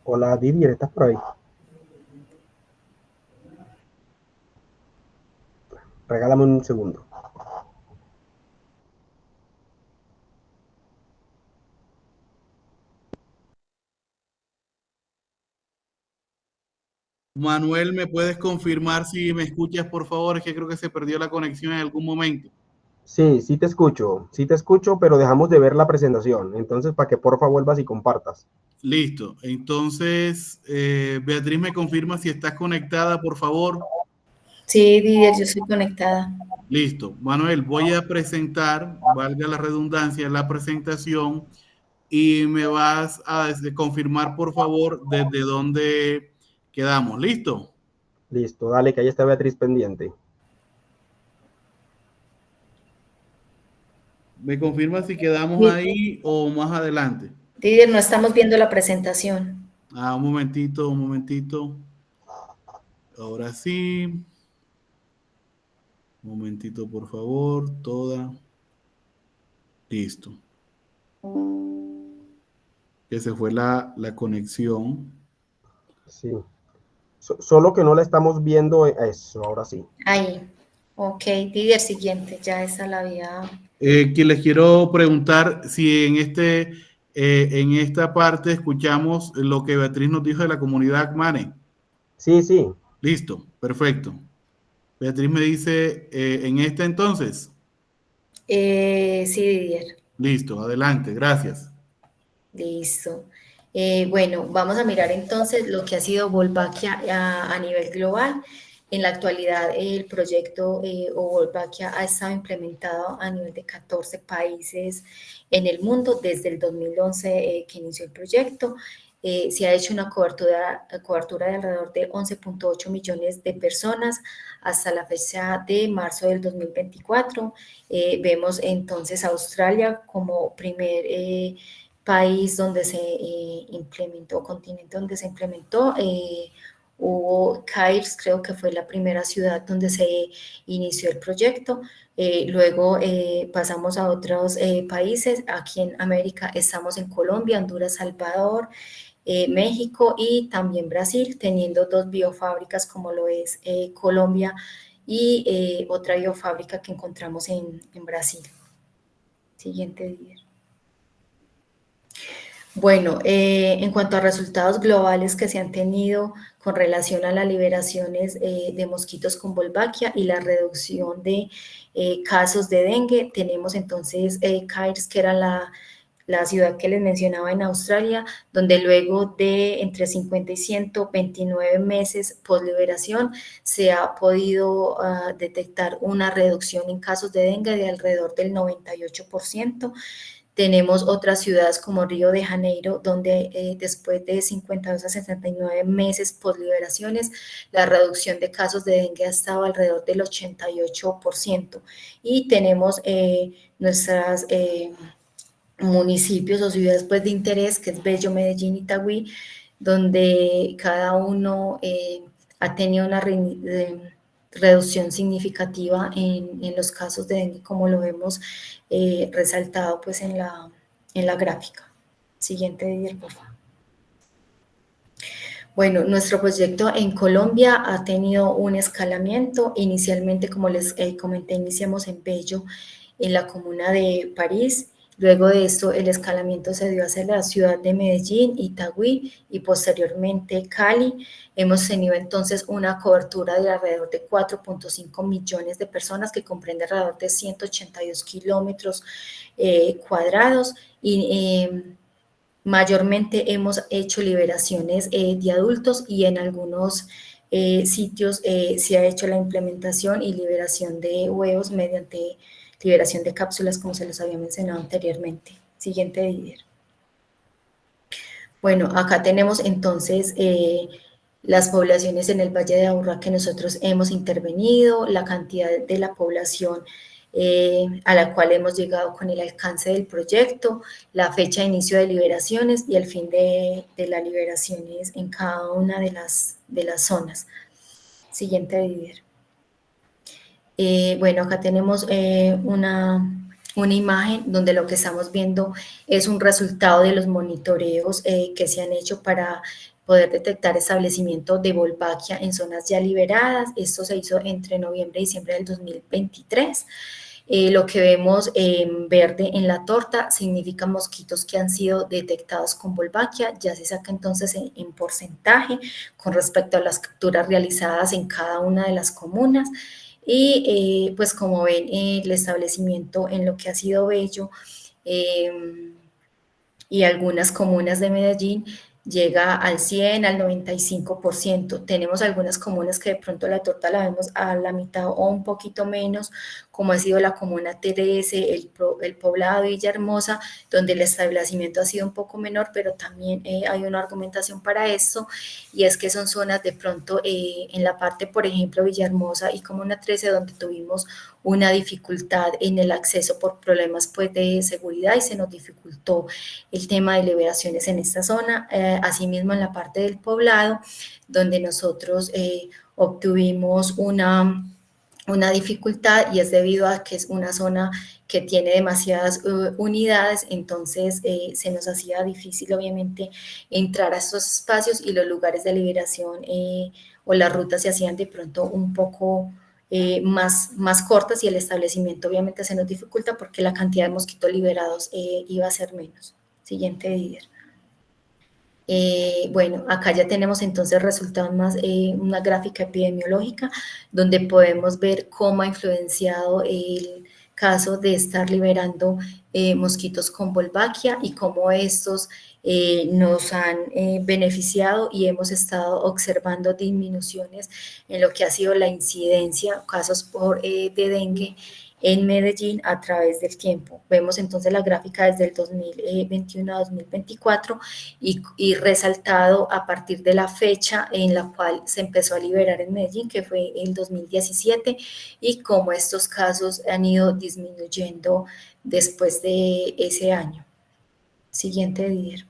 Hola Didier, ¿estás por ahí? Regálame un segundo. Manuel, ¿me puedes confirmar si me escuchas, por favor? Es que creo que se perdió la conexión en algún momento. Sí, sí te escucho, pero dejamos de ver la presentación. Entonces, para que porfa vuelvas y compartas. Listo. Entonces, Beatriz, ¿me confirma si estás conectada, por favor? Sí, Didier, yo estoy conectada. Listo. Manuel, voy a presentar, valga la redundancia, la presentación y me vas a confirmar, por favor, desde dónde quedamos. ¿Listo? Listo, dale, que ahí está Beatriz pendiente. ¿Me confirma si quedamos Sí. ahí o más adelante? Didier, no estamos viendo la presentación. Ah, un momentito, un momentito. Ahora sí. Un momentito, por favor. Toda. Listo. Que se fue la conexión. Sí. Solo que no la estamos viendo. Eso, ahora sí. Ahí. Ok, Didier, siguiente. Ya esa la había. Que les quiero preguntar si en esta parte escuchamos lo que Beatriz nos dijo de la comunidad Acmane. Sí, sí. Listo, perfecto. Beatriz me dice, en esta entonces. Sí, Didier. Listo, adelante, gracias. Listo. Bueno, vamos a mirar entonces lo que ha sido Volvaquia a nivel global. En la actualidad, el proyecto o Volvaquia ha estado implementado a nivel de 14 países en el mundo desde el 2011 que inició el proyecto. Se ha hecho una cobertura de alrededor de 11.8 millones de personas hasta la fecha de marzo del 2024. Vemos entonces Australia como primer país donde se implementó, continente donde se implementó. Hubo Kairos, creo que fue la primera ciudad donde se inició el proyecto. Luego pasamos a otros países. Aquí en América estamos en Colombia, Honduras, Salvador, México y también Brasil, teniendo dos biofábricas como lo es Colombia y otra biofábrica que encontramos en Brasil. Siguiente día. Bueno, en cuanto a resultados globales que se han tenido con relación a las liberaciones de mosquitos con Wolbachia y la reducción de casos de dengue, tenemos entonces Kayrs, que era la ciudad que les mencionaba en Australia, donde luego de entre 50 y 129 meses post liberación se ha podido detectar una reducción en casos de dengue de alrededor del 98%. Tenemos otras ciudades como Río de Janeiro, donde después de 52 a 69 meses post liberaciones, la reducción de casos de dengue ha estado alrededor del 88%. Y tenemos nuestras municipios o ciudades pues, de interés, que es Bello, Medellín y Itagüí, donde cada uno ha tenido una reducción significativa en los casos de dengue, como lo vemos resaltado pues, en la gráfica. Siguiente, Didier, por favor. Bueno, nuestro proyecto en Colombia ha tenido un escalamiento. Inicialmente, como les comenté, iniciamos en Bello, en la comuna de París. Luego de esto, el escalamiento se dio hacia la ciudad de Medellín, Itagüí y posteriormente Cali. Hemos tenido entonces una cobertura de alrededor de 4.5 millones de personas, que comprende alrededor de 182 kilómetros cuadrados y mayormente hemos hecho liberaciones de adultos y en algunos sitios se ha hecho la implementación y liberación de huevos mediante liberación de cápsulas, como se los había mencionado anteriormente. Siguiente líder. Bueno, acá tenemos entonces las poblaciones en el Valle de Aburrá que nosotros hemos intervenido, la cantidad de la población a la cual hemos llegado con el alcance del proyecto, la fecha de inicio de liberaciones y el fin de las liberaciones en cada una de las zonas. Siguiente líder. Bueno, acá tenemos una una imagen donde lo que estamos viendo es un resultado de los monitoreos que se han hecho para poder detectar establecimiento de Wolbachia en zonas ya liberadas. Esto se hizo entre noviembre y diciembre del 2023. Lo que vemos en verde en la torta significa mosquitos que han sido detectados con Wolbachia. Ya se saca entonces en porcentaje con respecto a las capturas realizadas en cada una de las comunas. Y pues como ven, el establecimiento en lo que ha sido Bello y algunas comunas de Medellín llega al 100, al 95%. Tenemos algunas comunas que de pronto la torta la vemos a la mitad o un poquito menos, como ha sido la comuna Terese, el poblado de Villahermosa, donde el establecimiento ha sido un poco menor, pero también hay una argumentación para esto, y es que son zonas de pronto en la parte, por ejemplo, Villahermosa y comuna 13, donde tuvimos una dificultad en el acceso por problemas pues, de seguridad y se nos dificultó el tema de liberaciones en esta zona. Asimismo, en la parte del poblado, donde nosotros obtuvimos una dificultad y es debido a que es una zona que tiene demasiadas unidades, entonces se nos hacía difícil obviamente entrar a estos espacios y los lugares de liberación o las rutas se hacían de pronto un poco más cortas y el establecimiento obviamente se nos dificulta porque la cantidad de mosquitos liberados iba a ser menos. Siguiente líder. Bueno, acá ya tenemos entonces resultados más, una gráfica epidemiológica donde podemos ver cómo ha influenciado el caso de estar liberando mosquitos con Wolbachia y cómo estos nos han beneficiado y hemos estado observando disminuciones en lo que ha sido la incidencia, casos de dengue en Medellín a través del tiempo. Vemos entonces la gráfica desde el 2021 a 2024 y resaltado a partir de la fecha en la cual se empezó a liberar en Medellín, que fue el 2017, y cómo estos casos han ido disminuyendo después de ese año. Siguiente, Didier.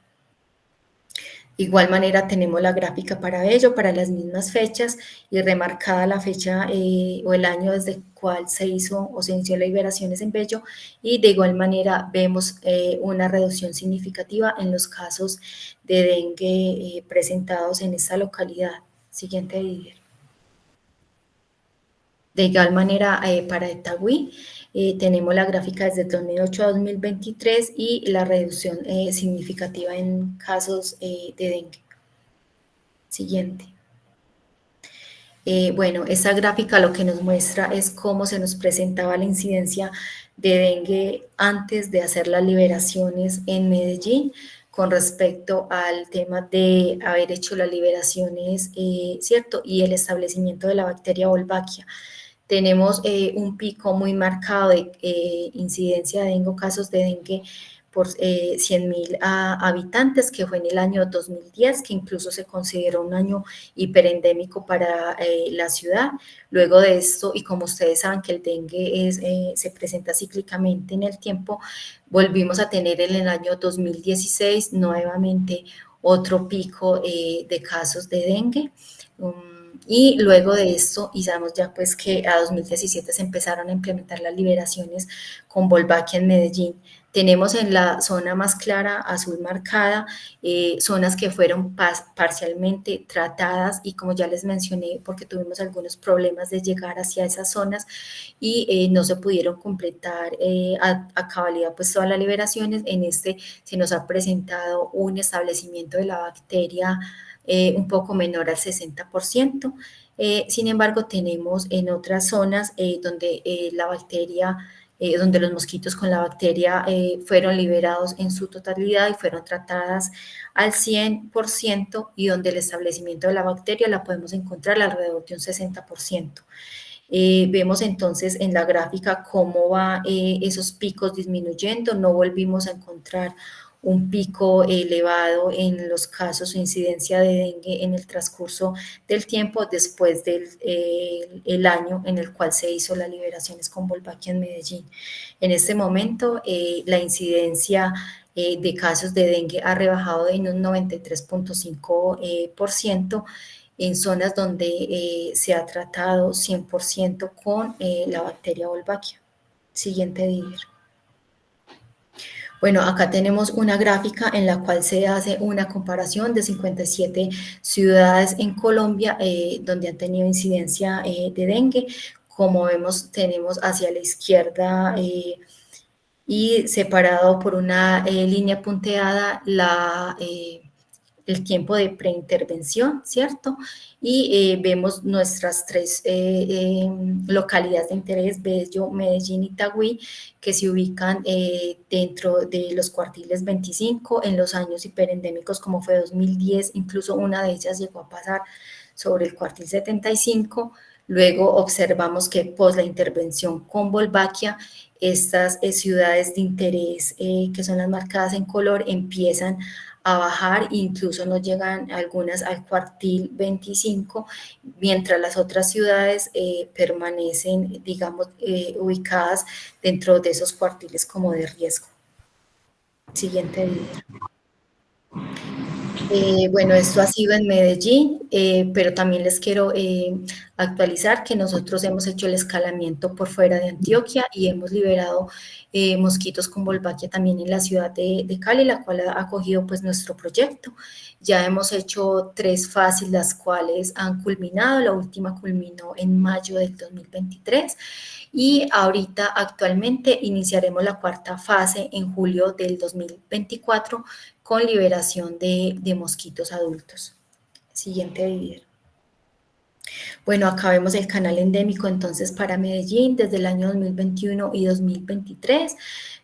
Igual manera tenemos la gráfica para ello, para las mismas fechas y remarcada la fecha o el año desde el cual se hizo o se inició las liberaciones en Bello y de igual manera vemos una reducción significativa en los casos de dengue presentados en esta localidad. Siguiente, Didier. De igual manera, para Itagüí, tenemos la gráfica desde 2008 a 2023 y la reducción significativa en casos de dengue. Siguiente. Bueno, esta gráfica lo que nos muestra es cómo se nos presentaba la incidencia de dengue antes de hacer las liberaciones en Medellín con respecto al tema de haber hecho las liberaciones, ¿cierto? Y el establecimiento de la bacteria Wolbachia. Tenemos un pico muy marcado de incidencia de dengue, casos de dengue por 100.000 habitantes, que fue en el año 2010, que incluso se consideró un año hiperendémico para la ciudad. Luego de esto, y como ustedes saben que el dengue se presenta cíclicamente en el tiempo, volvimos a tener en el año 2016 nuevamente otro pico de casos de dengue. Y luego de esto, y sabemos ya pues que a 2017 se empezaron a implementar las liberaciones con Wolbachia en Medellín. Tenemos en la zona más clara, azul marcada, zonas que fueron parcialmente tratadas y como ya les mencioné, porque tuvimos algunos problemas de llegar hacia esas zonas y no se pudieron completar a cabalidad pues todas las liberaciones. En este se nos ha presentado un establecimiento de la bacteria un poco menor al 60%. Sin embargo, tenemos en otras zonas donde la bacteria, donde los mosquitos con la bacteria fueron liberados en su totalidad y fueron tratadas al 100% y donde el establecimiento de la bacteria la podemos encontrar alrededor de un 60%. Vemos entonces en la gráfica cómo va esos picos disminuyendo, no volvimos a encontrar un pico elevado en los casos o incidencia de dengue en el transcurso del tiempo después del el año en el cual se hizo las liberaciones con Wolbachia en Medellín. En este momento, la incidencia de casos de dengue ha rebajado en un 93.5% en zonas donde se ha tratado 100% con la bacteria Wolbachia. Siguiente, Didier. Bueno, acá tenemos una gráfica en la cual se hace una comparación de 57 ciudades en Colombia donde han tenido incidencia de dengue. Como vemos, tenemos hacia la izquierda y separado por una línea punteada el tiempo de preintervención, ¿cierto? Y vemos nuestras tres localidades de interés, Bello, Medellín y Itagüí, que se ubican dentro de los cuartiles 25 en los años hiperendémicos como fue 2010, incluso una de ellas llegó a pasar sobre el cuartil 75. Luego observamos que pos la intervención con Volvaquia, estas ciudades de interés que son las marcadas en color empiezan a bajar, incluso no llegan algunas al cuartil 25, mientras las otras ciudades permanecen, digamos, ubicadas dentro de esos cuartiles como de riesgo. Siguiente video. Bueno, esto ha sido en Medellín, pero también les quiero actualizar que nosotros hemos hecho el escalamiento por fuera de Antioquia y hemos liberado mosquitos con Volvaquia también en la ciudad de Cali, la cual ha acogido pues nuestro proyecto. Ya hemos hecho 3 fases, las cuales han culminado. La última culminó en mayo del 2023 y ahorita actualmente iniciaremos la 4ª fase en julio del 2024 con liberación de mosquitos adultos. Siguiente video. Bueno, acá vemos el canal endémico entonces para Medellín desde el año 2021 y 2023.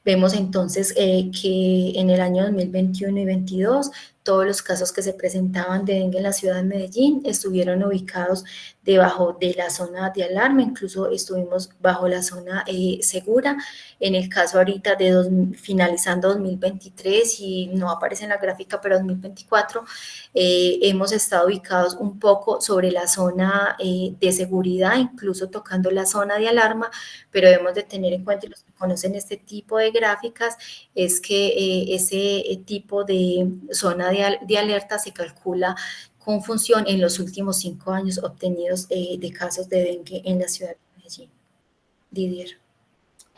Vemos entonces que en el año 2021 y 2022 todos los casos que se presentaban de dengue en la ciudad de Medellín estuvieron ubicados debajo de la zona de alarma, incluso estuvimos bajo la zona segura. En el caso ahorita de finalizando 2023 y no aparece en la gráfica, pero 2024, hemos estado ubicados un poco sobre la zona de seguridad, incluso tocando la zona de alarma, pero debemos de tener en cuenta, y los que conocen este tipo de gráficas, es que ese tipo de zona de alerta se calcula con función en los últimos 5 años obtenidos de casos de dengue en la ciudad de Medellín. Didier.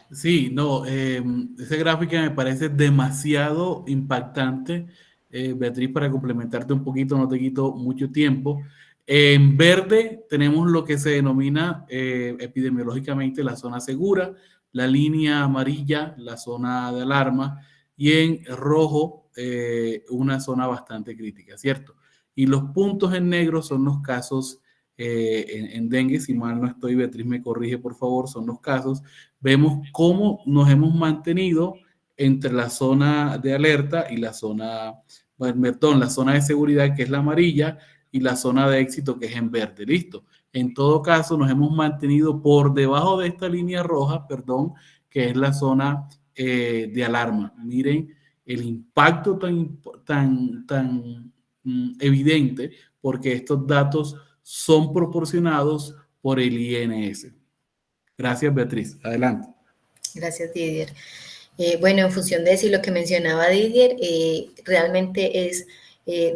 Sí, no, esa gráfica me parece demasiado impactante, Beatriz, para complementarte un poquito, no te quito mucho tiempo. En verde tenemos lo que se denomina epidemiológicamente la zona segura, la línea amarilla, la zona de alarma, y en rojo una zona bastante crítica, ¿cierto? Y los puntos en negro son los casos en dengue, si mal no estoy, Beatriz me corrige por favor, son los casos. Vemos cómo nos hemos mantenido entre la zona de alerta y la zona, perdón, la zona de seguridad, que es la amarilla, y la zona de éxito, que es en verde. Listo. En todo caso, nos hemos mantenido por debajo de esta línea roja, perdón, que es la zona de alarma. Miren el impacto tan evidente, porque estos datos son proporcionados por el INS. Gracias, Beatriz. Adelante. Gracias, Didier. Bueno, en función de decir lo que mencionaba Didier, realmente es,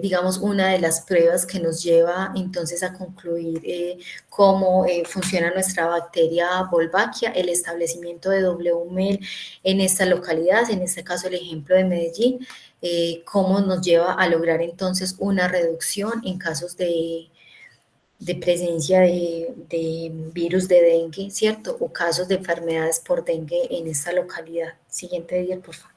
digamos, una de las pruebas que nos lleva entonces a concluir cómo funciona nuestra bacteria Volvaquia, el establecimiento de WMEL en esta localidad, en este caso el ejemplo de Medellín, cómo nos lleva a lograr entonces una reducción en casos de presencia de virus de dengue, ¿cierto? O casos de enfermedades por dengue en esta localidad. Siguiente día, por favor.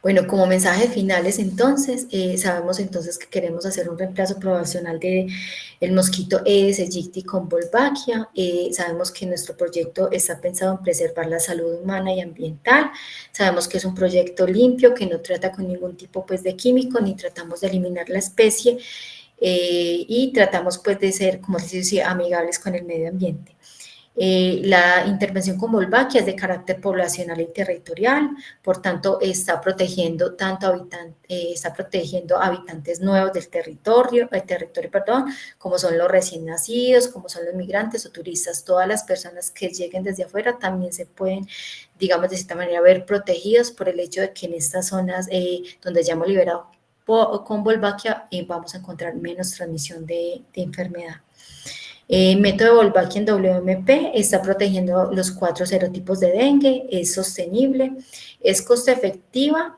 Bueno, como mensajes finales entonces, sabemos entonces que queremos hacer un reemplazo poblacional del mosquito Aedes aegypti con Volvaquia. Sabemos que nuestro proyecto está pensado en preservar la salud humana y ambiental. Sabemos que es un proyecto limpio, que no trata con ningún tipo pues, de químico, ni tratamos de eliminar la especie, y tratamos pues de ser, como se dice, amigables con el medio ambiente. La intervención con Volvaquia es de carácter poblacional y territorial, por tanto está protegiendo habitantes nuevos del territorio, como son los recién nacidos, como son los migrantes o turistas. Todas las personas que lleguen desde afuera también se pueden, digamos de cierta manera, ver protegidos por el hecho de que en estas zonas donde ya hemos liberado con Volvaquia vamos a encontrar menos transmisión de enfermedad. Método de Wolbachia en WMP está protegiendo los 4 serotipos de dengue, es sostenible, es costo efectiva.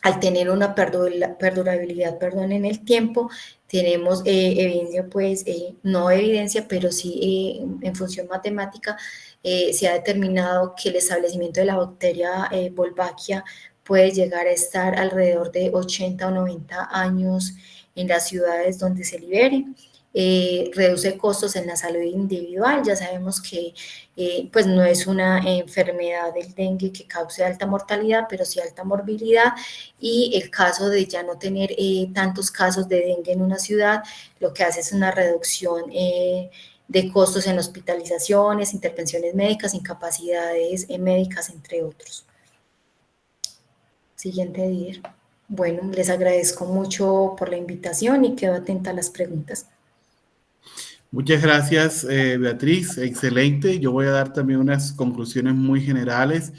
Al tener una perdurabilidad en el tiempo, tenemos evidencia, pues, no evidencia, pero sí en función matemática, se ha determinado que el establecimiento de la bacteria Wolbachia puede llegar a estar alrededor de 80 o 90 años en las ciudades donde se libere. Reduce costos en la salud individual. Ya sabemos que pues no es una enfermedad del dengue que cause alta mortalidad, pero sí alta morbilidad, y el caso de ya no tener tantos casos de dengue en una ciudad, lo que hace es una reducción de costos en hospitalizaciones, intervenciones médicas, incapacidades médicas, entre otros. Siguiente, Didier. Bueno, les agradezco mucho por la invitación y quedo atenta a las preguntas. Muchas gracias, Beatriz. Excelente. Yo voy a dar también unas conclusiones muy generales.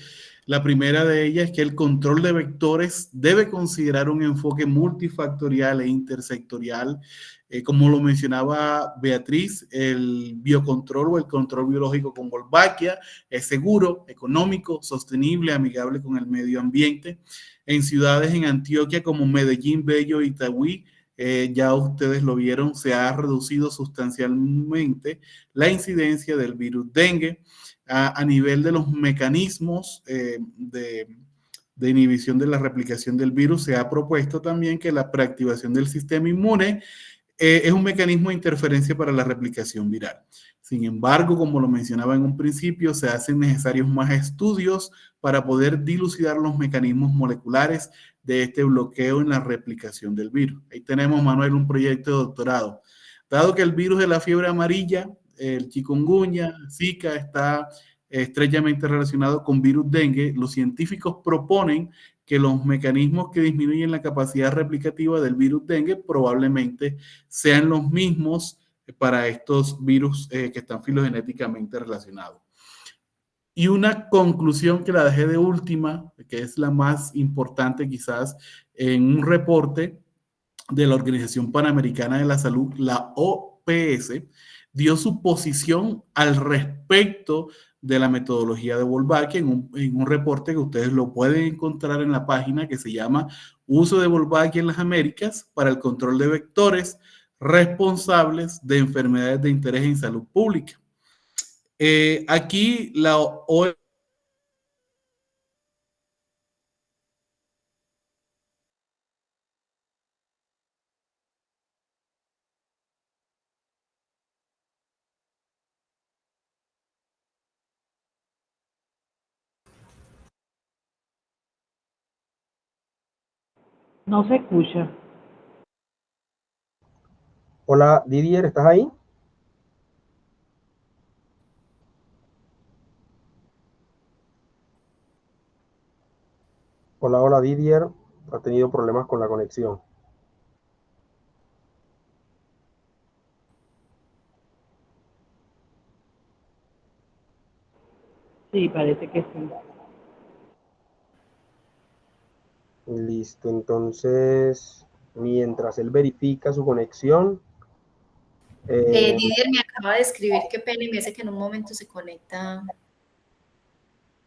La primera de ellas es que el control de vectores debe considerar un enfoque multifactorial e intersectorial. Como lo mencionaba Beatriz, el biocontrol o el control biológico con Wolbachia es seguro, económico, sostenible, amigable con el medio ambiente. En ciudades en Antioquia como Medellín, Bello y Itagüí, ya ustedes lo vieron, se ha reducido sustancialmente la incidencia del virus dengue a nivel de los mecanismos de inhibición de la replicación del virus. Se ha propuesto también que la preactivación del sistema inmune es un mecanismo de interferencia para la replicación viral. Sin embargo, como lo mencionaba en un principio, se hacen necesarios más estudios para poder dilucidar los mecanismos moleculares de este bloqueo en la replicación del virus. Ahí tenemos, Manuel, un proyecto de doctorado. Dado que el virus de la fiebre amarilla, el chikungunya, Zika, está estrechamente relacionado con virus dengue, los científicos proponen que los mecanismos que disminuyen la capacidad replicativa del virus dengue probablemente sean los mismos para estos virus que están filogenéticamente relacionados. Y una conclusión que la dejé de última, que es la más importante quizás, en un reporte de la Organización Panamericana de la Salud, la OPS, dio su posición al respecto de la metodología de Wolbachia en un reporte que ustedes lo pueden encontrar en la página, que se llama Uso de Wolbachia en las Américas para el control de vectores responsables de enfermedades de interés en salud pública. Aquí la OPS No se escucha. Hola, Didier, ¿estás ahí? Hola, hola, Didier. Ha tenido problemas con la conexión. Sí, parece que sí. Listo, entonces, mientras él verifica su conexión. Didier me acaba de escribir que pena y me dice que en un momento se conecta.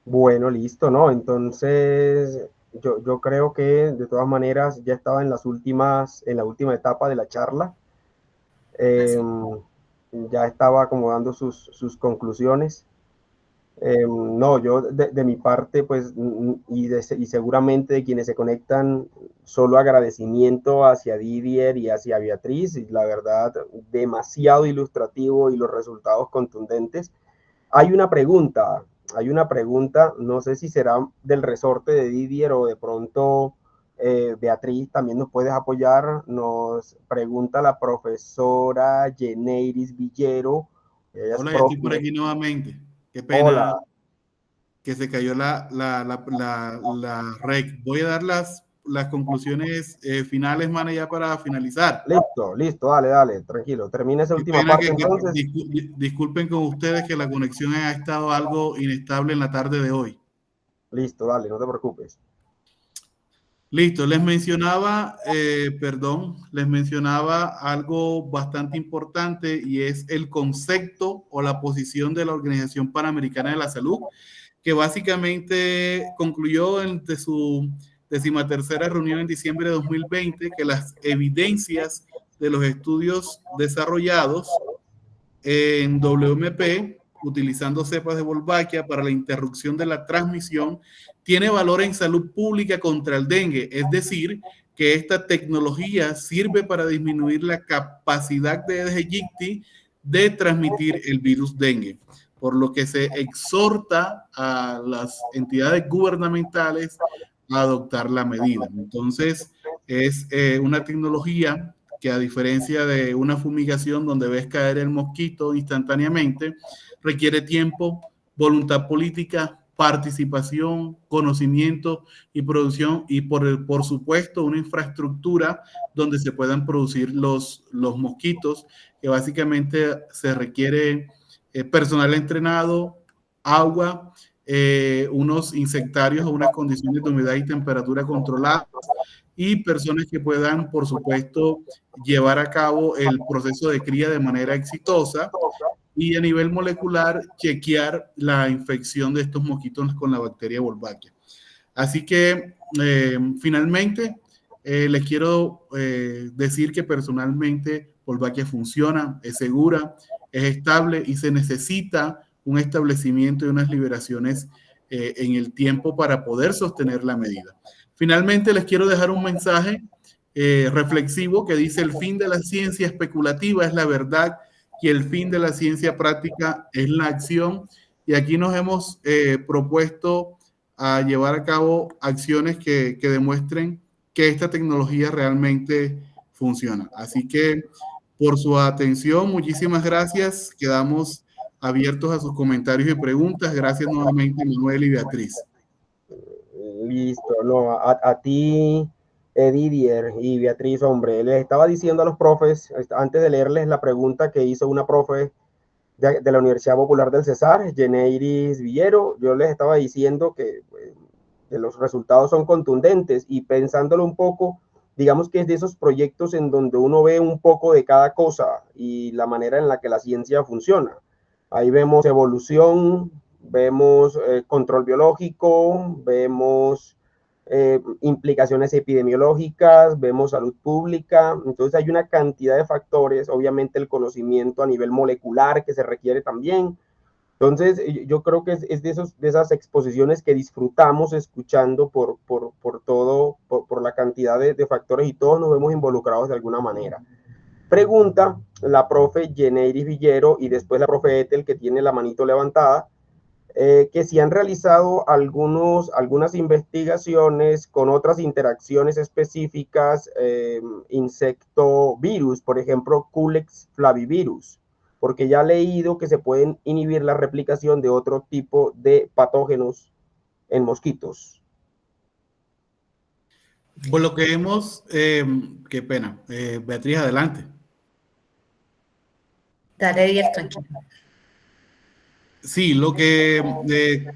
Bueno, listo, ¿no? Entonces, yo creo que de todas maneras ya estaba en la última etapa de la charla. Ya estaba acomodando sus conclusiones. No, yo de mi parte, pues, y seguramente de quienes se conectan, solo agradecimiento hacia Didier y hacia Beatriz, y la verdad, demasiado ilustrativo y los resultados contundentes. Hay una pregunta, no sé si será del resorte de Didier o de pronto Beatriz también nos puedes apoyar. Nos pregunta la profesora Yeneiris Villero. Ella es Hola, ya estoy por profe. aquí nuevamente. Qué pena Hola. que se cayó la red. Voy a dar las conclusiones finales, Mana, ya para finalizar. Listo, dale, tranquilo. Termina esa Qué última pena parte entonces. disculpen con ustedes que la conexión ha estado algo inestable en la tarde de hoy. Listo, dale, no te preocupes. Listo, les mencionaba, les mencionaba algo bastante importante y es el concepto o la posición de la Organización Panamericana de la Salud, que básicamente concluyó en su 13ª reunión en diciembre de 2020 que las evidencias de los estudios desarrollados en WMP, utilizando cepas de Wolbachia para la interrupción de la transmisión, tiene valor en salud pública contra el dengue, es decir, que esta tecnología sirve para disminuir la capacidad de Aedes aegypti de transmitir el virus dengue, por lo que se exhorta a las entidades gubernamentales a adoptar la medida. Entonces, es una tecnología que, a diferencia de una fumigación donde ves caer el mosquito instantáneamente, requiere tiempo, voluntad política, participación, conocimiento y producción, y por supuesto una infraestructura donde se puedan producir los mosquitos, que básicamente se requiere personal entrenado, agua, unos insectarios o unas condiciones de humedad y temperatura controladas, y personas que puedan, por supuesto, llevar a cabo el proceso de cría de manera exitosa, y a nivel molecular chequear la infección de estos mosquitos con la bacteria Wolbachia. Así que finalmente les quiero decir que personalmente Wolbachia funciona, es segura, es estable y se necesita un establecimiento y unas liberaciones en el tiempo para poder sostener la medida. Finalmente les quiero dejar un mensaje reflexivo que dice: el fin de la ciencia especulativa es la verdad y el fin de la ciencia práctica es la acción. Y aquí nos hemos propuesto a llevar a cabo acciones que demuestren que esta tecnología realmente funciona. Así que por su atención, muchísimas gracias. Quedamos abiertos a sus comentarios y preguntas. Gracias nuevamente, Manuel y Beatriz. Listo, no, a ti, Didier y Beatriz, hombre, les estaba diciendo a los profes, antes de leerles la pregunta que hizo una profe de la Universidad Popular del Cesar, Jeneiris Villero, yo les estaba diciendo que los resultados son contundentes, y pensándolo un poco, digamos que es de esos proyectos en donde uno ve un poco de cada cosa y la manera en la que la ciencia funciona. Ahí vemos evolución, vemos control biológico, vemos implicaciones epidemiológicas, vemos salud pública. Entonces hay una cantidad de factores, obviamente el conocimiento a nivel molecular que se requiere también. Entonces yo creo que es de esas exposiciones que disfrutamos escuchando por la cantidad de factores, y todos nos vemos involucrados de alguna manera. Pregunta la profe Jeneiris Villero y después la profe Ethel, que tiene la manito levantada, que si han realizado algunas investigaciones con otras interacciones específicas, insectovirus, por ejemplo, Culex flavivirus, porque ya he leído que se pueden inhibir la replicación de otro tipo de patógenos en mosquitos. Por lo que hemos, qué pena, Beatriz, adelante. Dale, Didier, tranquilo. Sí, lo que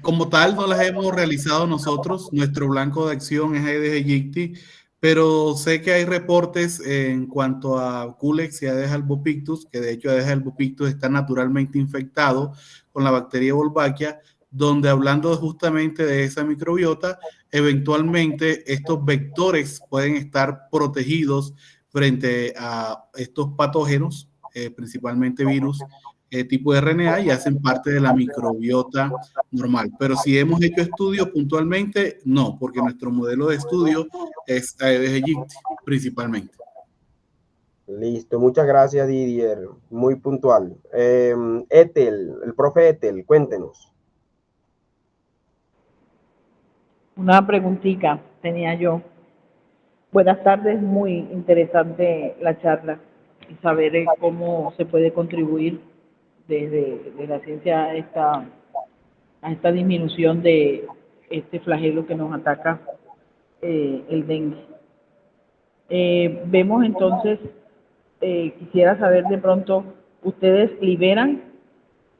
como tal no las hemos realizado nosotros. Nuestro blanco de acción es Aedes aegypti, pero sé que hay reportes en cuanto a Culex y Aedes albopictus, que de hecho Aedes albopictus está naturalmente infectado con la bacteria Wolbachia, donde, hablando justamente de esa microbiota, eventualmente estos vectores pueden estar protegidos frente a estos patógenos, principalmente virus tipo RNA, y hacen parte de la microbiota normal. Pero si hemos hecho estudios puntualmente, no, porque nuestro modelo de estudio es Aedes aegypti principalmente. Listo, muchas gracias, Didier, muy puntual. Ethel, el profe Ethel, cuéntenos. Una preguntita tenía yo. Buenas tardes, muy interesante la charla y saber cómo se puede contribuir desde la ciencia a esta disminución de este flagelo que nos ataca, el dengue. Vemos entonces, quisiera saber de pronto, ¿ustedes liberan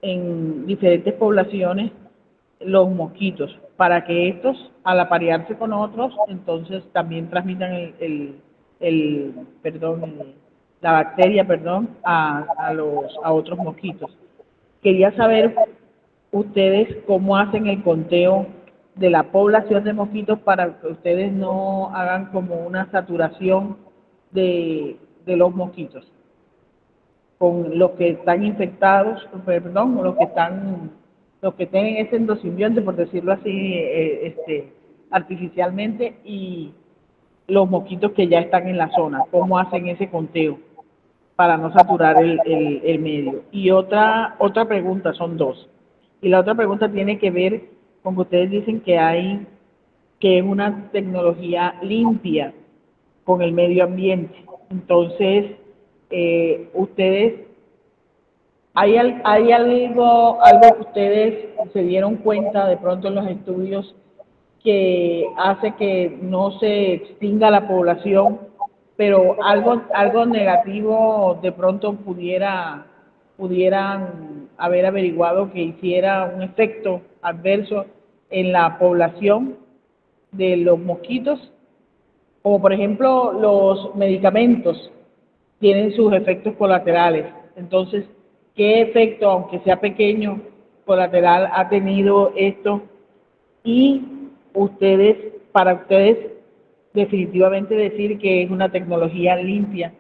en diferentes poblaciones los mosquitos? para que estos, al aparearse con otros, entonces también transmitan la bacteria, a otros mosquitos. Quería saber ustedes cómo hacen el conteo de la población de mosquitos para que ustedes no hagan como una saturación de los mosquitos con los que están infectados, perdón, los que tienen ese endosimbionte, por decirlo así, artificialmente, y los mosquitos que ya están en la zona. ¿Cómo hacen ese conteo para no saturar el medio? Y otra pregunta, son dos. Y la otra pregunta tiene que ver con que ustedes dicen que es una tecnología limpia con el medio ambiente. Entonces, ustedes, ¿hay algo que ustedes se dieron cuenta de pronto en los estudios que hace que no se extinga la población, pero algo negativo de pronto pudieran haber averiguado que hiciera un efecto adverso en la población de los mosquitos? Como por ejemplo los medicamentos tienen sus efectos colaterales. Entonces, ¿qué efecto, aunque sea pequeño, colateral ha tenido esto? Y para ustedes, definitivamente decir que es una tecnología limpia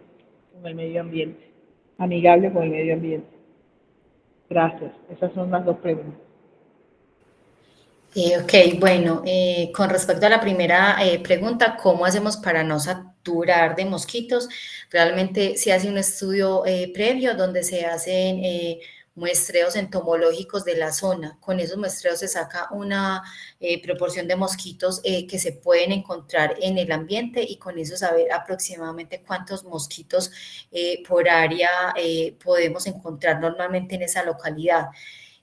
con el medio ambiente, amigable con el medio ambiente. Gracias. Esas son las dos preguntas. Ok, bueno, con respecto a la primera pregunta, ¿cómo hacemos para no saturar de mosquitos? Realmente se hace un estudio previo donde se hacen muestreos entomológicos de la zona. Con esos muestreos se saca una proporción de mosquitos que se pueden encontrar en el ambiente y con eso saber aproximadamente cuántos mosquitos por área podemos encontrar normalmente en esa localidad.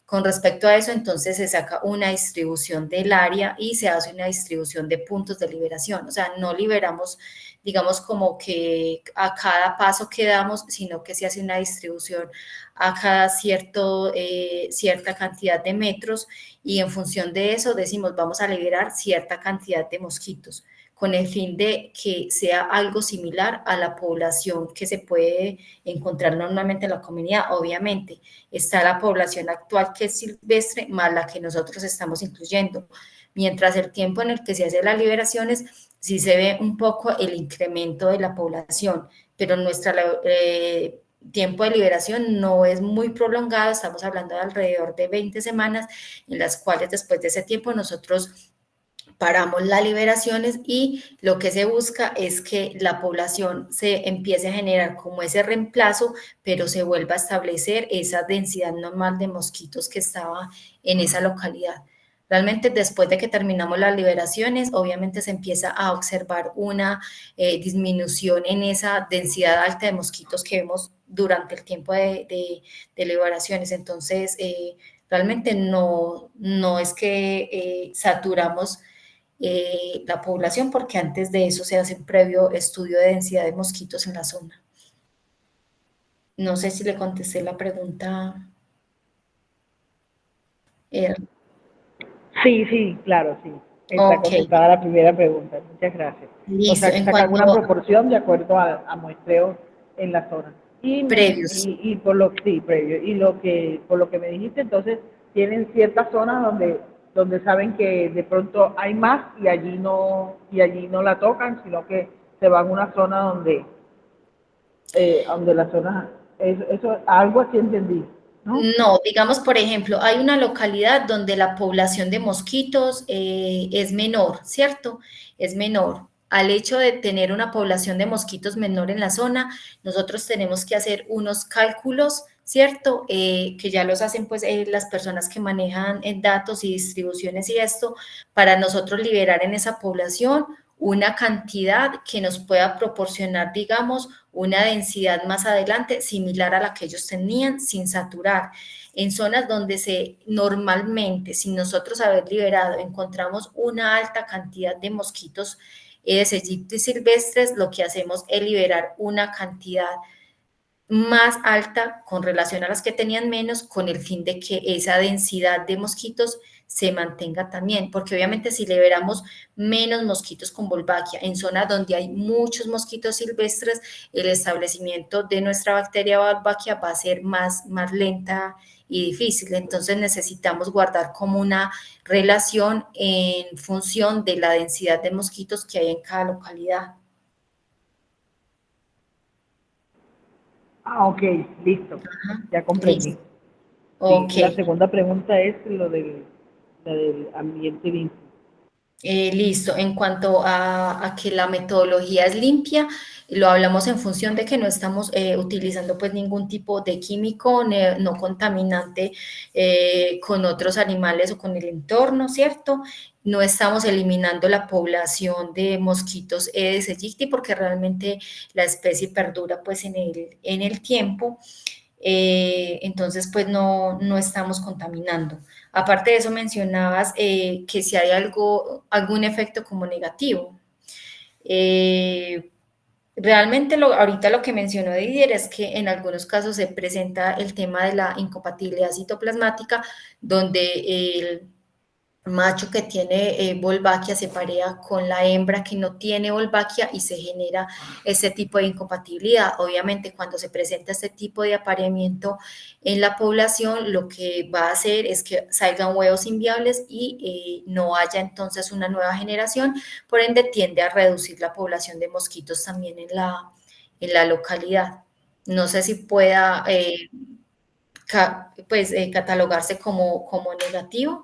Con respecto a eso, entonces se saca una distribución del área y se hace una distribución de puntos de liberación. O sea, no liberamos, digamos, como que a cada paso que damos, sino que se hace una distribución a cada cierta cantidad de metros y en función de eso decimos, vamos a liberar cierta cantidad de mosquitos con el fin de que sea algo similar a la población que se puede encontrar normalmente en la comunidad. Obviamente, está la población actual que es silvestre, más la que nosotros estamos incluyendo. Mientras el tiempo en el que se hacen las liberaciones, sí se ve un poco el incremento de la población, pero nuestro tiempo de liberación no es muy prolongado, estamos hablando de alrededor de 20 semanas, en las cuales después de ese tiempo nosotros paramos las liberaciones y lo que se busca es que la población se empiece a generar como ese reemplazo, pero se vuelva a establecer esa densidad normal de mosquitos que estaba en esa localidad. Realmente después de que terminamos las liberaciones, obviamente se empieza a observar una disminución en esa densidad alta de mosquitos que vemos durante el tiempo de liberaciones. Entonces, realmente no es que saturamos la población, porque antes de eso se hace un previo estudio de densidad de mosquitos en la zona. No sé si le contesté la pregunta. Sí, claro, sí. Está Ok. contestada la primera pregunta. Muchas gracias. Listo. O sea, que En sacan una cuanto proporción de acuerdo a muestreos en la zona. previos. Y por lo sí, previo. Por lo que me dijiste, entonces tienen ciertas zonas donde saben que de pronto hay más y allí no la tocan, sino que se van a una zona donde la zona, eso algo así entendí, ¿no? No, digamos, por ejemplo, hay una localidad donde la población de mosquitos es menor, ¿cierto? Es menor. Al hecho de tener una población de mosquitos menor en la zona, nosotros tenemos que hacer unos cálculos, ¿cierto? Que ya los hacen pues las personas que manejan datos y distribuciones y esto, para nosotros liberar en esa población una cantidad que nos pueda proporcionar, digamos, una densidad más adelante similar a la que ellos tenían sin saturar. En zonas donde normalmente, sin nosotros haber liberado, encontramos una alta cantidad de mosquitos Aedes aegypti silvestres, lo que hacemos es liberar una cantidad más alta con relación a las que tenían menos, con el fin de que esa densidad de mosquitos se mantenga también, porque obviamente si liberamos menos mosquitos con Wolbachia en zonas donde hay muchos mosquitos silvestres, el establecimiento de nuestra bacteria Wolbachia va a ser más lenta y difícil. Entonces necesitamos guardar como una relación en función de la densidad de mosquitos que hay en cada localidad. Ah, ok, listo, ya comprendí. Listo. Ok. Sí, la segunda pregunta es lo del ambiente limpio. Listo. En cuanto a que la metodología es limpia, lo hablamos en función de que no estamos utilizando pues ningún tipo de químico no contaminante con otros animales o con el entorno, ¿cierto? No estamos eliminando la población de mosquitos Aedes aegypti porque realmente la especie perdura pues en el tiempo. Entonces pues no estamos contaminando. Aparte de eso mencionabas que si hay algún efecto como negativo. Realmente ahorita lo que mencionó Didier es que en algunos casos se presenta el tema de la incompatibilidad citoplasmática, donde el macho que tiene Wolbachia se parea con la hembra que no tiene Wolbachia y se genera ese tipo de incompatibilidad. Obviamente, cuando se presenta este tipo de apareamiento en la población, lo que va a hacer es que salgan huevos inviables y no haya entonces una nueva generación, por ende tiende a reducir la población de mosquitos también en la localidad. No sé si pueda catalogarse como negativo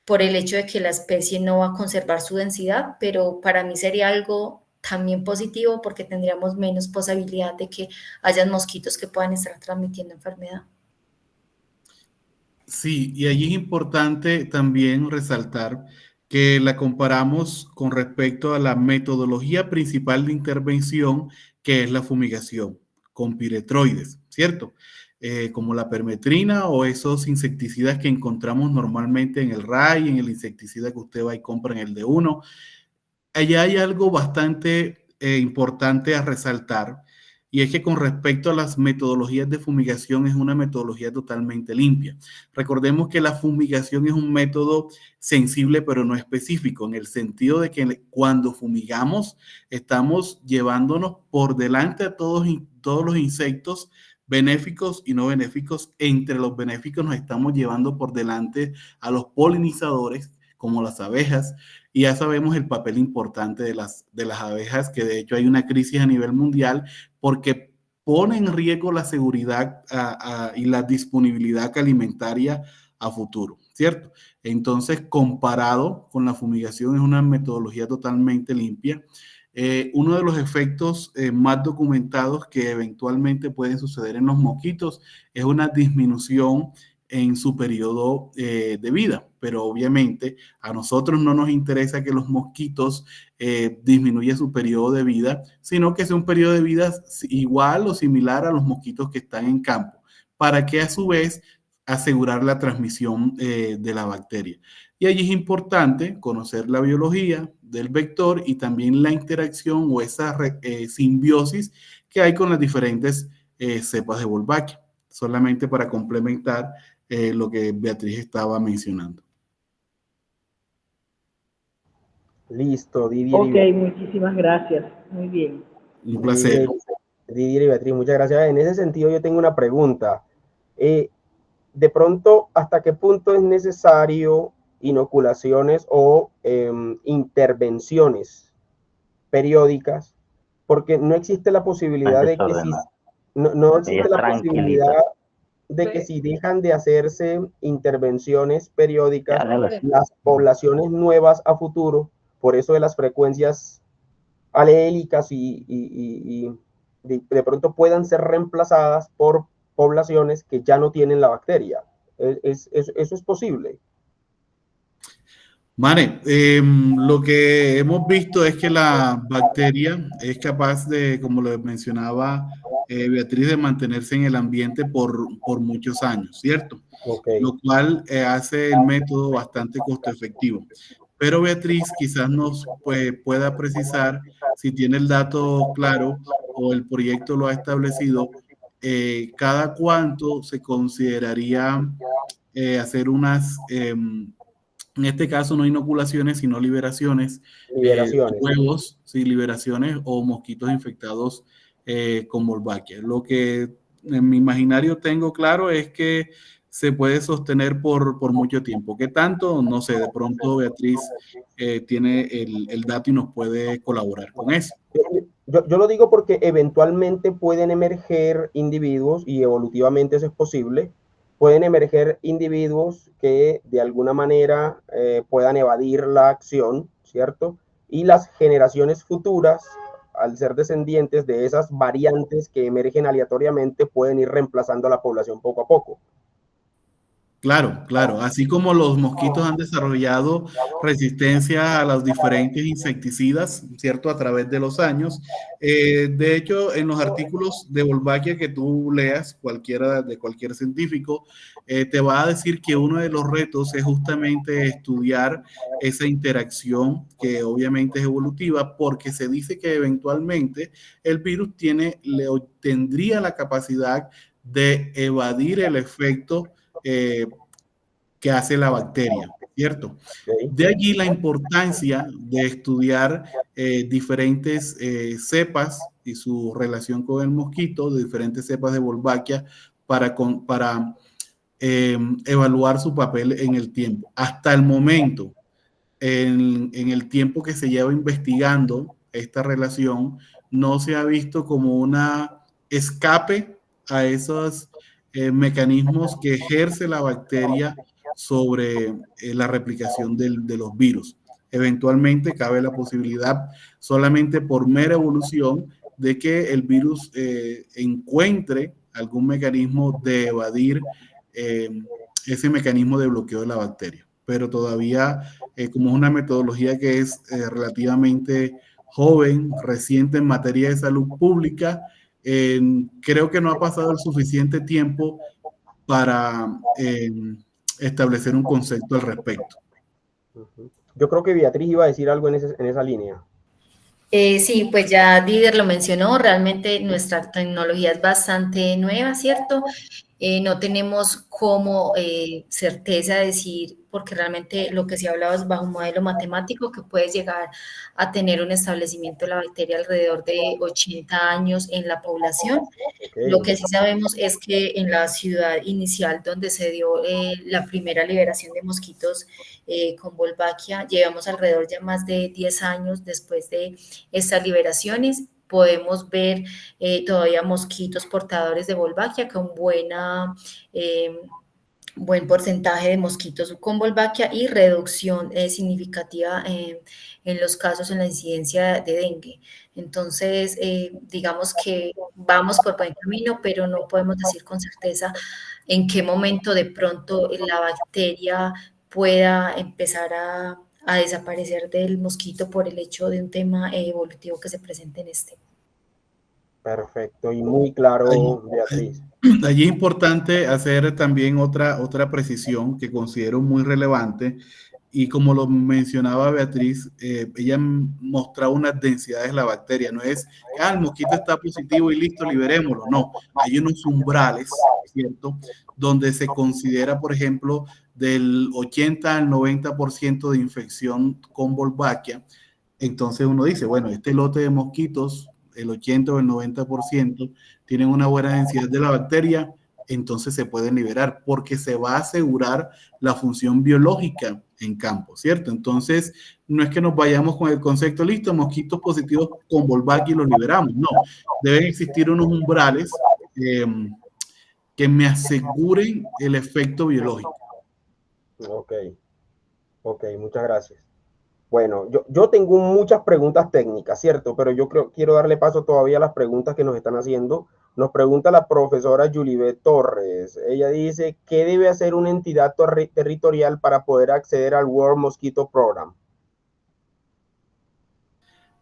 por el hecho de que la especie no va a conservar su densidad, pero para mí sería algo también positivo porque tendríamos menos posibilidad de que hayan mosquitos que puedan estar transmitiendo enfermedad. Sí, y allí es importante también resaltar que la comparamos con respecto a la metodología principal de intervención, que es la fumigación con piretroides, ¿cierto? Como la permetrina o esos insecticidas que encontramos normalmente en el RAI, en el insecticida que usted va y compra en el D1. Allá hay algo bastante importante a resaltar, y es que con respecto a las metodologías de fumigación es una metodología totalmente limpia. Recordemos que la fumigación es un método sensible pero no específico, en el sentido de que cuando fumigamos estamos llevándonos por delante a todos los insectos benéficos y no benéficos. Entre los benéficos nos estamos llevando por delante a los polinizadores, como las abejas, y ya sabemos el papel importante de las abejas, que de hecho hay una crisis a nivel mundial porque pone en riesgo la seguridad y la disponibilidad alimentaria a futuro, ¿cierto? Entonces, comparado con la fumigación, es una metodología totalmente limpia. Uno de los efectos más documentados que eventualmente pueden suceder en los mosquitos es una disminución en su periodo de vida, pero obviamente a nosotros no nos interesa que los mosquitos disminuya su periodo de vida, sino que sea un periodo de vida igual o similar a los mosquitos que están en campo, para que a su vez asegurar la transmisión de la bacteria. Y allí es importante conocer la biología del vector y también la interacción o esa simbiosis que hay con las diferentes cepas de Wolbachia, solamente para complementar lo que Beatriz estaba mencionando. Listo, Didier. Ok, muchísimas gracias. Muy bien. Un placer. Didier y Beatriz, muchas gracias. En ese sentido, yo tengo una pregunta. De pronto, ¿hasta qué punto es necesario inoculaciones o intervenciones periódicas? Porque no existe la posibilidad de que si no existe la posibilidad de que si dejan de hacerse intervenciones periódicas, las poblaciones nuevas a futuro, por eso de las frecuencias alélicas y de pronto puedan ser reemplazadas por poblaciones que ya no tienen la bacteria. ¿Eso es posible? Mane, lo que hemos visto es que la bacteria es capaz de, como lo mencionaba Beatriz, de mantenerse en el ambiente por muchos años, ¿cierto? Okay. Lo cual hace el método bastante costo efectivo. Pero Beatriz quizás nos pueda precisar, si tiene el dato claro o el proyecto lo ha establecido, cada cuánto se consideraría hacer unas, en este caso no inoculaciones, sino liberaciones, Liberaciones. huevos, sí, liberaciones o mosquitos infectados con Wolbachia. Lo que en mi imaginario tengo claro es que se puede sostener por mucho tiempo. ¿Qué tanto? No sé, de pronto Beatriz tiene el dato y nos puede colaborar con eso. Yo lo digo porque eventualmente pueden emerger individuos, y evolutivamente eso es posible, pueden emerger individuos que de alguna manera puedan evadir la acción, ¿cierto? Y las generaciones futuras, al ser descendientes de esas variantes que emergen aleatoriamente, pueden ir reemplazando a la población poco a poco. Claro, claro. Así como los mosquitos han desarrollado resistencia a los diferentes insecticidas, ¿cierto? A través de los años. De hecho, en los artículos de Wolbachia que tú leas, cualquiera de cualquier científico, te va a decir que uno de los retos es justamente estudiar esa interacción que obviamente es evolutiva, porque se dice que eventualmente el virus tendría la capacidad de evadir el efecto que hace la bacteria, ¿cierto? ¿Okay? De allí la importancia de estudiar diferentes cepas y su relación con el mosquito, de diferentes cepas de Wolbachia para evaluar su papel en el tiempo. Hasta el momento, en el tiempo que se lleva investigando esta relación, no se ha visto como una escape a esos mecanismos que ejerce la bacteria sobre la replicación de los virus. Eventualmente cabe la posibilidad, solamente por mera evolución, de que el virus encuentre algún mecanismo de evadir ese mecanismo de bloqueo de la bacteria. Pero todavía, como es una metodología que es relativamente joven, reciente en materia de salud pública, creo que no ha pasado el suficiente tiempo para establecer un concepto al respecto. Yo creo que Beatriz iba a decir algo en esa línea. Sí, pues ya Didier lo mencionó, realmente nuestra tecnología es bastante nueva, ¿cierto? No tenemos como certeza de decir, porque realmente lo que se ha hablado es bajo un modelo matemático que puede llegar a tener un establecimiento de la bacteria alrededor de 80 años en la población. Okay. Lo que sí sabemos es que en la ciudad inicial donde se dio la primera liberación de mosquitos con Wolbachia, llevamos alrededor ya más de 10 años después de estas liberaciones. Podemos ver todavía mosquitos portadores de Wolbachia con buen porcentaje de mosquitos con Wolbachia y reducción significativa en los casos en la incidencia de dengue. Entonces, digamos que vamos por buen camino, pero no podemos decir con certeza en qué momento de pronto la bacteria pueda empezar a desaparecer del mosquito por el hecho de un tema evolutivo que se presente en este. Perfecto y muy claro, Beatriz. Allí es importante hacer también otra precisión que considero muy relevante, y como lo mencionaba Beatriz, ella mostraba unas densidades de la bacteria. No es que el mosquito está positivo y listo, liberémoslo. No, hay unos umbrales, ¿cierto? Donde se considera, por ejemplo, del 80 al 90% de infección con Wolbachia. Entonces uno dice, bueno, este lote de mosquitos, el 80 o el 90%, tienen una buena densidad de la bacteria, entonces se pueden liberar porque se va a asegurar la función biológica en campo, ¿cierto? Entonces, no es que nos vayamos con el concepto, listo, mosquitos positivos con Wolbachia y los liberamos, no. Deben existir unos umbrales que me aseguren el efecto biológico. Ok, muchas gracias. Bueno, yo tengo muchas preguntas técnicas, ¿cierto? Pero quiero darle paso todavía a las preguntas que nos están haciendo. Nos pregunta la profesora Julibet Torres. Ella dice, ¿qué debe hacer una entidad territorial para poder acceder al World Mosquito Program?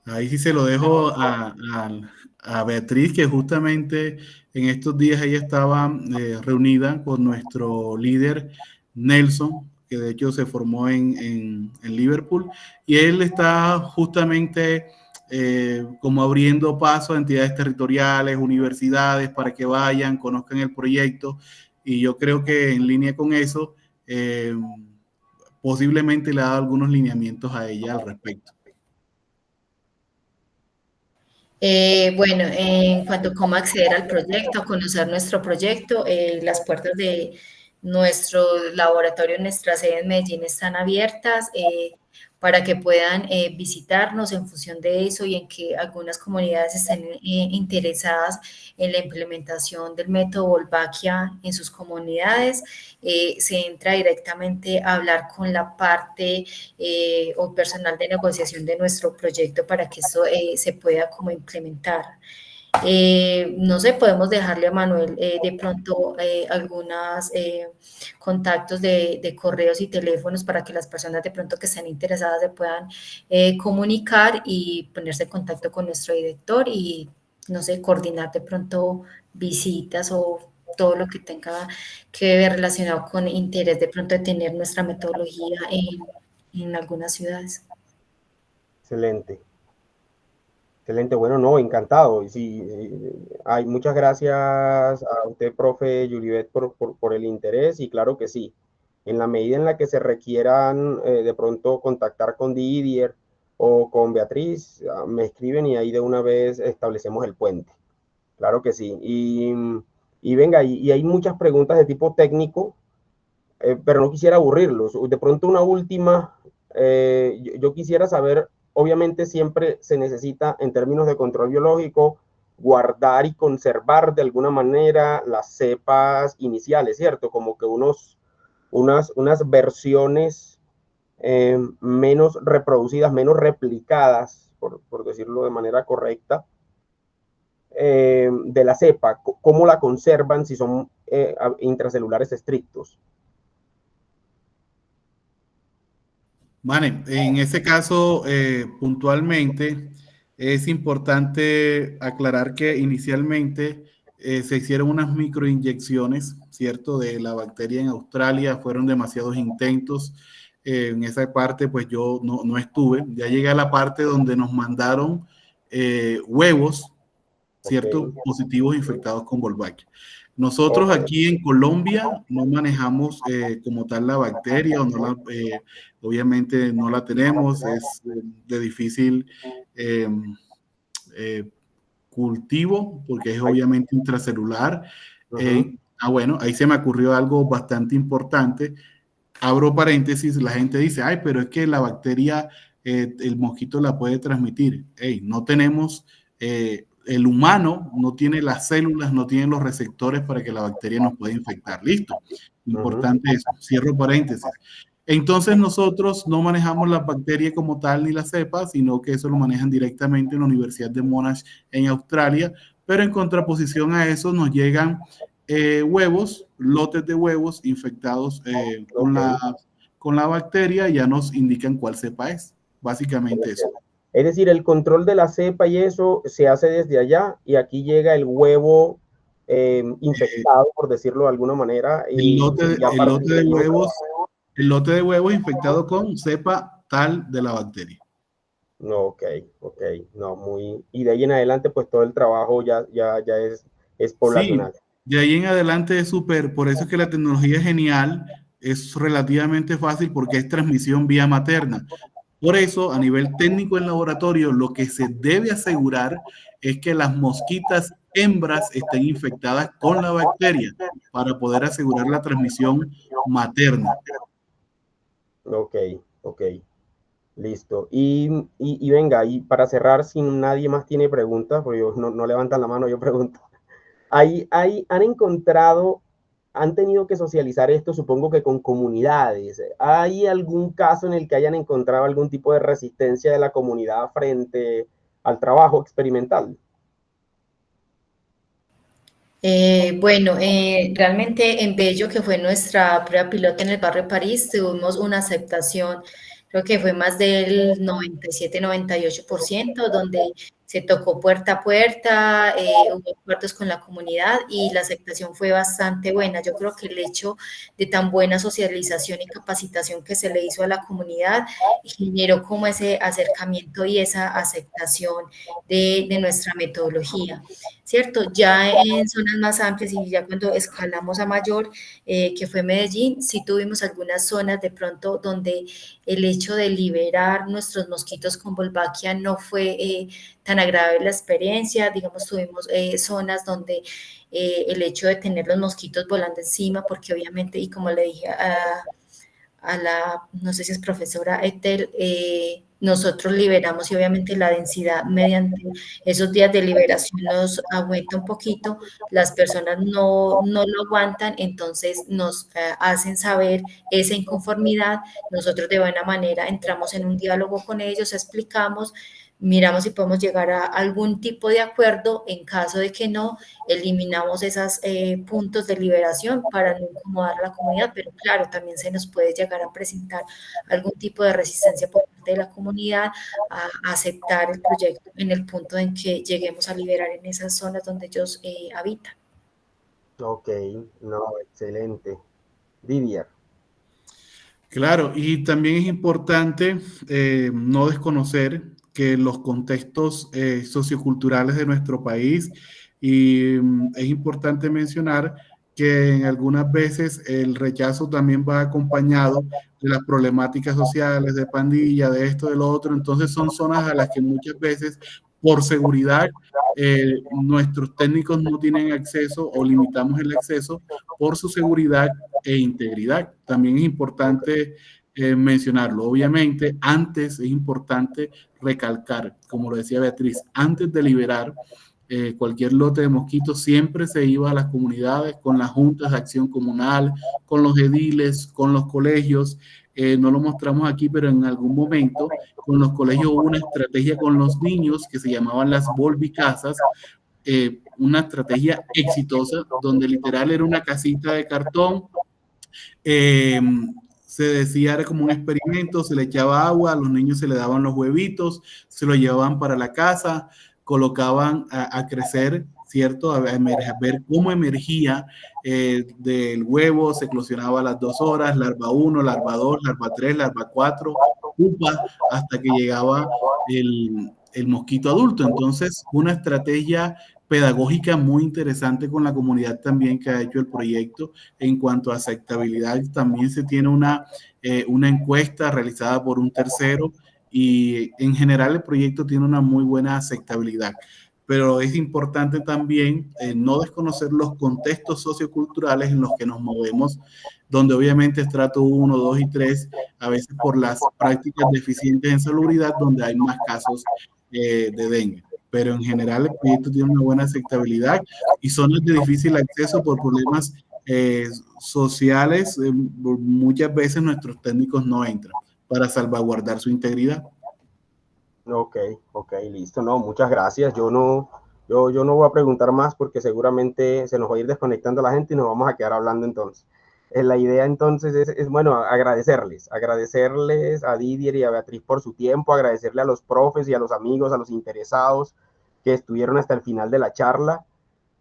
Ahí sí se lo dejo a Beatriz, que justamente en estos días ella estaba reunida con nuestro líder Nelson, que de hecho se formó en Liverpool, y él está justamente como abriendo paso a entidades territoriales, universidades, para que vayan, conozcan el proyecto. Y yo creo que en línea con eso, posiblemente le ha dado algunos lineamientos a ella al respecto. Bueno, en cuanto a cómo acceder al proyecto, conocer nuestro proyecto, las puertas de nuestro laboratorio, nuestra sede en Medellín están abiertas para que puedan visitarnos en función de eso y en que algunas comunidades estén interesadas en la implementación del método Volvaquia en sus comunidades. Se entra directamente a hablar con la parte o personal de negociación de nuestro proyecto para que esto se pueda como implementar. No sé, podemos dejarle a Manuel de pronto algunos contactos de correos y teléfonos para que las personas de pronto que estén interesadas se puedan comunicar y ponerse en contacto con nuestro director y, no sé, coordinar de pronto visitas o todo lo que tenga que ver relacionado con interés de pronto de tener nuestra metodología en algunas ciudades. Excelente. Excelente, bueno, no, encantado. Y sí, hay muchas gracias a usted, profe Yulibet, por el interés y claro que sí, en la medida en la que se requieran de pronto contactar con Didier o con Beatriz, me escriben y ahí de una vez establecemos el puente. Claro que sí. Y venga, y hay muchas preguntas de tipo técnico, pero no quisiera aburrirlos. De pronto una última, yo quisiera saber, obviamente siempre se necesita en términos de control biológico guardar y conservar de alguna manera las cepas iniciales, ¿cierto? Como que unas versiones menos reproducidas, menos replicadas, por decirlo de manera correcta, de la cepa. ¿Cómo la conservan si son intracelulares estrictos? Vale, en ese caso, puntualmente, es importante aclarar que inicialmente se hicieron unas microinyecciones, ¿cierto? De la bacteria en Australia, fueron demasiados intentos. En esa parte, pues yo no estuve. Ya llegué a la parte donde nos mandaron huevos, ¿cierto? Okay. Positivos infectados con Wolbachia. Nosotros aquí en Colombia no manejamos como tal la bacteria, o no la, obviamente no la tenemos, es de difícil cultivo porque es obviamente intracelular. Bueno, ahí se me ocurrió algo bastante importante. Abro paréntesis, la gente dice, ay, pero es que la bacteria, el mosquito la puede transmitir. Hey, no tenemos... el humano no tiene las células, no tiene los receptores para que la bacteria nos pueda infectar. Listo. Importante eso. Cierro paréntesis. Entonces nosotros no manejamos la bacteria como tal ni la cepa, sino que eso lo manejan directamente en la Universidad de Monash en Australia, pero en contraposición a eso nos llegan huevos, lotes de huevos infectados con la bacteria, ya nos indican cuál cepa es. Básicamente eso. Es decir, el control de la cepa y eso se hace desde allá y aquí llega el huevo infectado, por decirlo de alguna manera. El lote de huevos infectado con cepa tal de la bacteria. No, ok, no, muy... Y de ahí en adelante, pues todo el trabajo ya es poblacional. Sí, de ahí en adelante es súper, por eso es que la tecnología es genial, es relativamente fácil porque es transmisión vía materna. Por eso, a nivel técnico en laboratorio, lo que se debe asegurar es que las mosquitas hembras estén infectadas con la bacteria para poder asegurar la transmisión materna. Ok, listo. Y venga, y para cerrar, si nadie más tiene preguntas, porque no levantan la mano, yo pregunto. ¿Han encontrado, han tenido que socializar esto, supongo que con comunidades? ¿Hay algún caso en el que hayan encontrado algún tipo de resistencia de la comunidad frente al trabajo experimental? Bueno, realmente en Bello, que fue nuestra prueba piloto en el barrio de París, tuvimos una aceptación, creo que fue más del 97-98%, donde se tocó puerta a puerta, hubo acuerdos con la comunidad y la aceptación fue bastante buena. Yo creo que el hecho de tan buena socialización y capacitación que se le hizo a la comunidad generó como ese acercamiento y esa aceptación de nuestra metodología, ¿cierto? Ya en zonas más amplias y ya cuando escalamos a mayor, que fue Medellín, sí tuvimos algunas zonas de pronto donde el hecho de liberar nuestros mosquitos con Wolbachia no fue tan agradable la experiencia. Digamos, tuvimos zonas donde el hecho de tener los mosquitos volando encima, porque obviamente, y como le dije a la, no sé si es profesora Etel, nosotros liberamos y obviamente la densidad mediante esos días de liberación nos aumenta un poquito, las personas no lo aguantan, entonces nos hacen saber esa inconformidad, nosotros de buena manera entramos en un diálogo con ellos, explicamos, miramos si podemos llegar a algún tipo de acuerdo, en caso de que no, eliminamos esos puntos de liberación para no incomodar a la comunidad, pero claro, también se nos puede llegar a presentar algún tipo de resistencia por parte de la comunidad a aceptar el proyecto en el punto en que lleguemos a liberar en esas zonas donde ellos habitan. Ok, no, excelente. Didier. Claro, y también es importante no desconocer que los contextos socioculturales de nuestro país, y es importante mencionar que en algunas veces el rechazo también va acompañado de las problemáticas sociales, de pandilla, de esto, de lo otro. Entonces son zonas a las que muchas veces por seguridad nuestros técnicos no tienen acceso o limitamos el acceso por su seguridad e integridad. También es importante mencionarlo. Obviamente, antes es importante recalcar, como lo decía Beatriz, antes de liberar cualquier lote de mosquitos, siempre se iba a las comunidades con las juntas de acción comunal, con los ediles, con los colegios. No lo mostramos aquí, pero en algún momento con los colegios hubo una estrategia con los niños que se llamaban las volvicasas, una estrategia exitosa donde literal era una casita de cartón. Se decía, era como un experimento, se le echaba agua, a los niños se le daban los huevitos, se los llevaban para la casa, colocaban a crecer, ¿cierto? A ver cómo emergía del huevo, se eclosionaba a las 2 horas, larva 1, larva 2, larva 3, larva 4, pupa, hasta que llegaba el mosquito adulto. Entonces, una estrategia pedagógica muy interesante con la comunidad también que ha hecho el proyecto. En cuanto a aceptabilidad, también se tiene una encuesta realizada por un tercero y en general el proyecto tiene una muy buena aceptabilidad. Pero es importante también no desconocer los contextos socioculturales en los que nos movemos, donde obviamente estrato 1, 2 y 3, a veces por las prácticas deficientes en salubridad, donde hay más casos de dengue. Pero en general el proyecto tiene una buena aceptabilidad y zonas de difícil acceso por problemas sociales, muchas veces nuestros técnicos no entran para salvaguardar su integridad. Ok, listo. No, muchas gracias. Yo no voy a preguntar más porque seguramente se nos va a ir desconectando la gente y nos vamos a quedar hablando entonces. La idea entonces es bueno, agradecerles a Didier y a Beatriz por su tiempo, agradecerle a los profes y a los amigos, a los interesados que estuvieron hasta el final de la charla.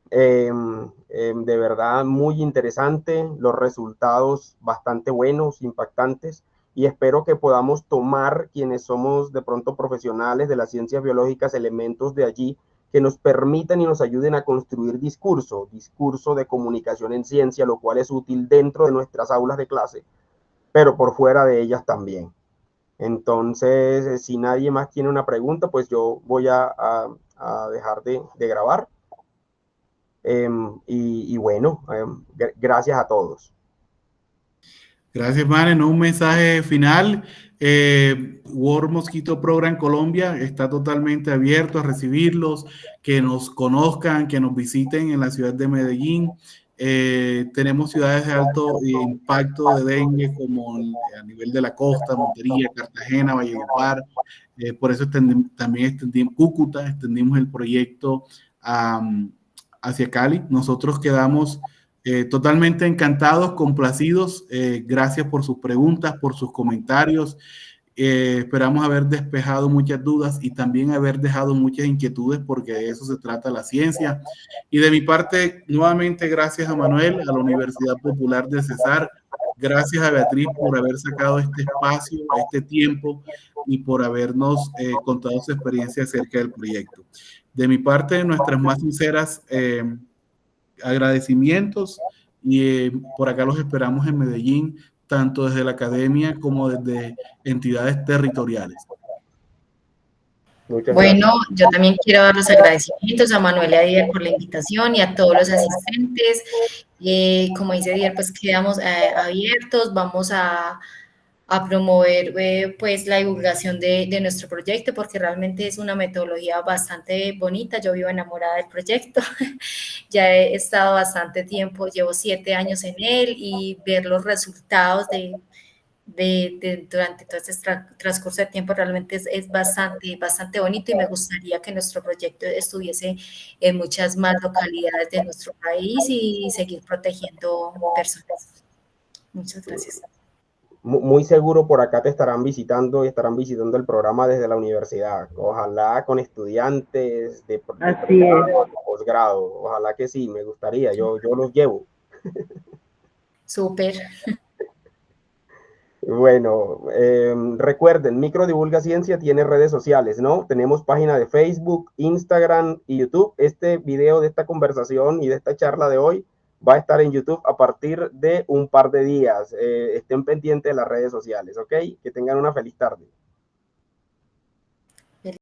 De verdad, muy interesante, los resultados bastante buenos, impactantes, y espero que podamos tomar, quienes somos de pronto profesionales de las ciencias biológicas, elementos de allí que nos permitan y nos ayuden a construir discurso de comunicación en ciencia, lo cual es útil dentro de nuestras aulas de clase, pero por fuera de ellas también. Entonces, si nadie más tiene una pregunta, pues yo voy a dejar de grabar. Y bueno, gracias a todos. Gracias, Manen. Un mensaje final. World Mosquito Program Colombia está totalmente abierto a recibirlos, que nos conozcan, que nos visiten en la ciudad de Medellín. Tenemos ciudades de alto impacto de dengue como a nivel de la costa, Montería, Cartagena, Valledupar. Por eso también extendimos Cúcuta, extendimos el proyecto hacia Cali. Nosotros quedamos totalmente encantados, complacidos. Gracias por sus preguntas, por sus comentarios Esperamos haber despejado muchas dudas y también haber dejado muchas inquietudes, porque de eso se trata la ciencia. Y de mi parte, nuevamente, gracias a Manuel, a la Universidad Popular del Cesar. Gracias a Beatriz por haber sacado este espacio, este tiempo y por habernos contado su experiencia acerca del proyecto. De mi parte, nuestras más sinceras agradecimientos y por acá los esperamos en Medellín, tanto desde la academia como desde entidades territoriales. Muchas Bueno, gracias. yo también quiero dar los agradecimientos a Manuel y a Dier por la invitación y a todos los asistentes. Como dice Dier, pues quedamos abiertos, vamos a promover pues la divulgación de nuestro proyecto, porque realmente es una metodología bastante bonita. Yo vivo enamorada del proyecto, ya he estado bastante tiempo, llevo 7 años en él, y ver los resultados durante todo este transcurso de tiempo realmente es bastante bonito, y me gustaría que nuestro proyecto estuviese en muchas más localidades de nuestro país y seguir protegiendo personas. Muchas gracias. Muy seguro por acá te estarán visitando y estarán visitando el programa desde la universidad. Ojalá con estudiantes de posgrado. Ojalá que sí, me gustaría. Yo los llevo. Súper. Bueno, recuerden, Microdivulga Ciencia tiene redes sociales, ¿no? Tenemos página de Facebook, Instagram y YouTube. Este video de esta conversación y de esta charla de hoy va a estar en YouTube a partir de un par de días. Estén pendientes de las redes sociales, ¿ok? Que tengan una feliz tarde.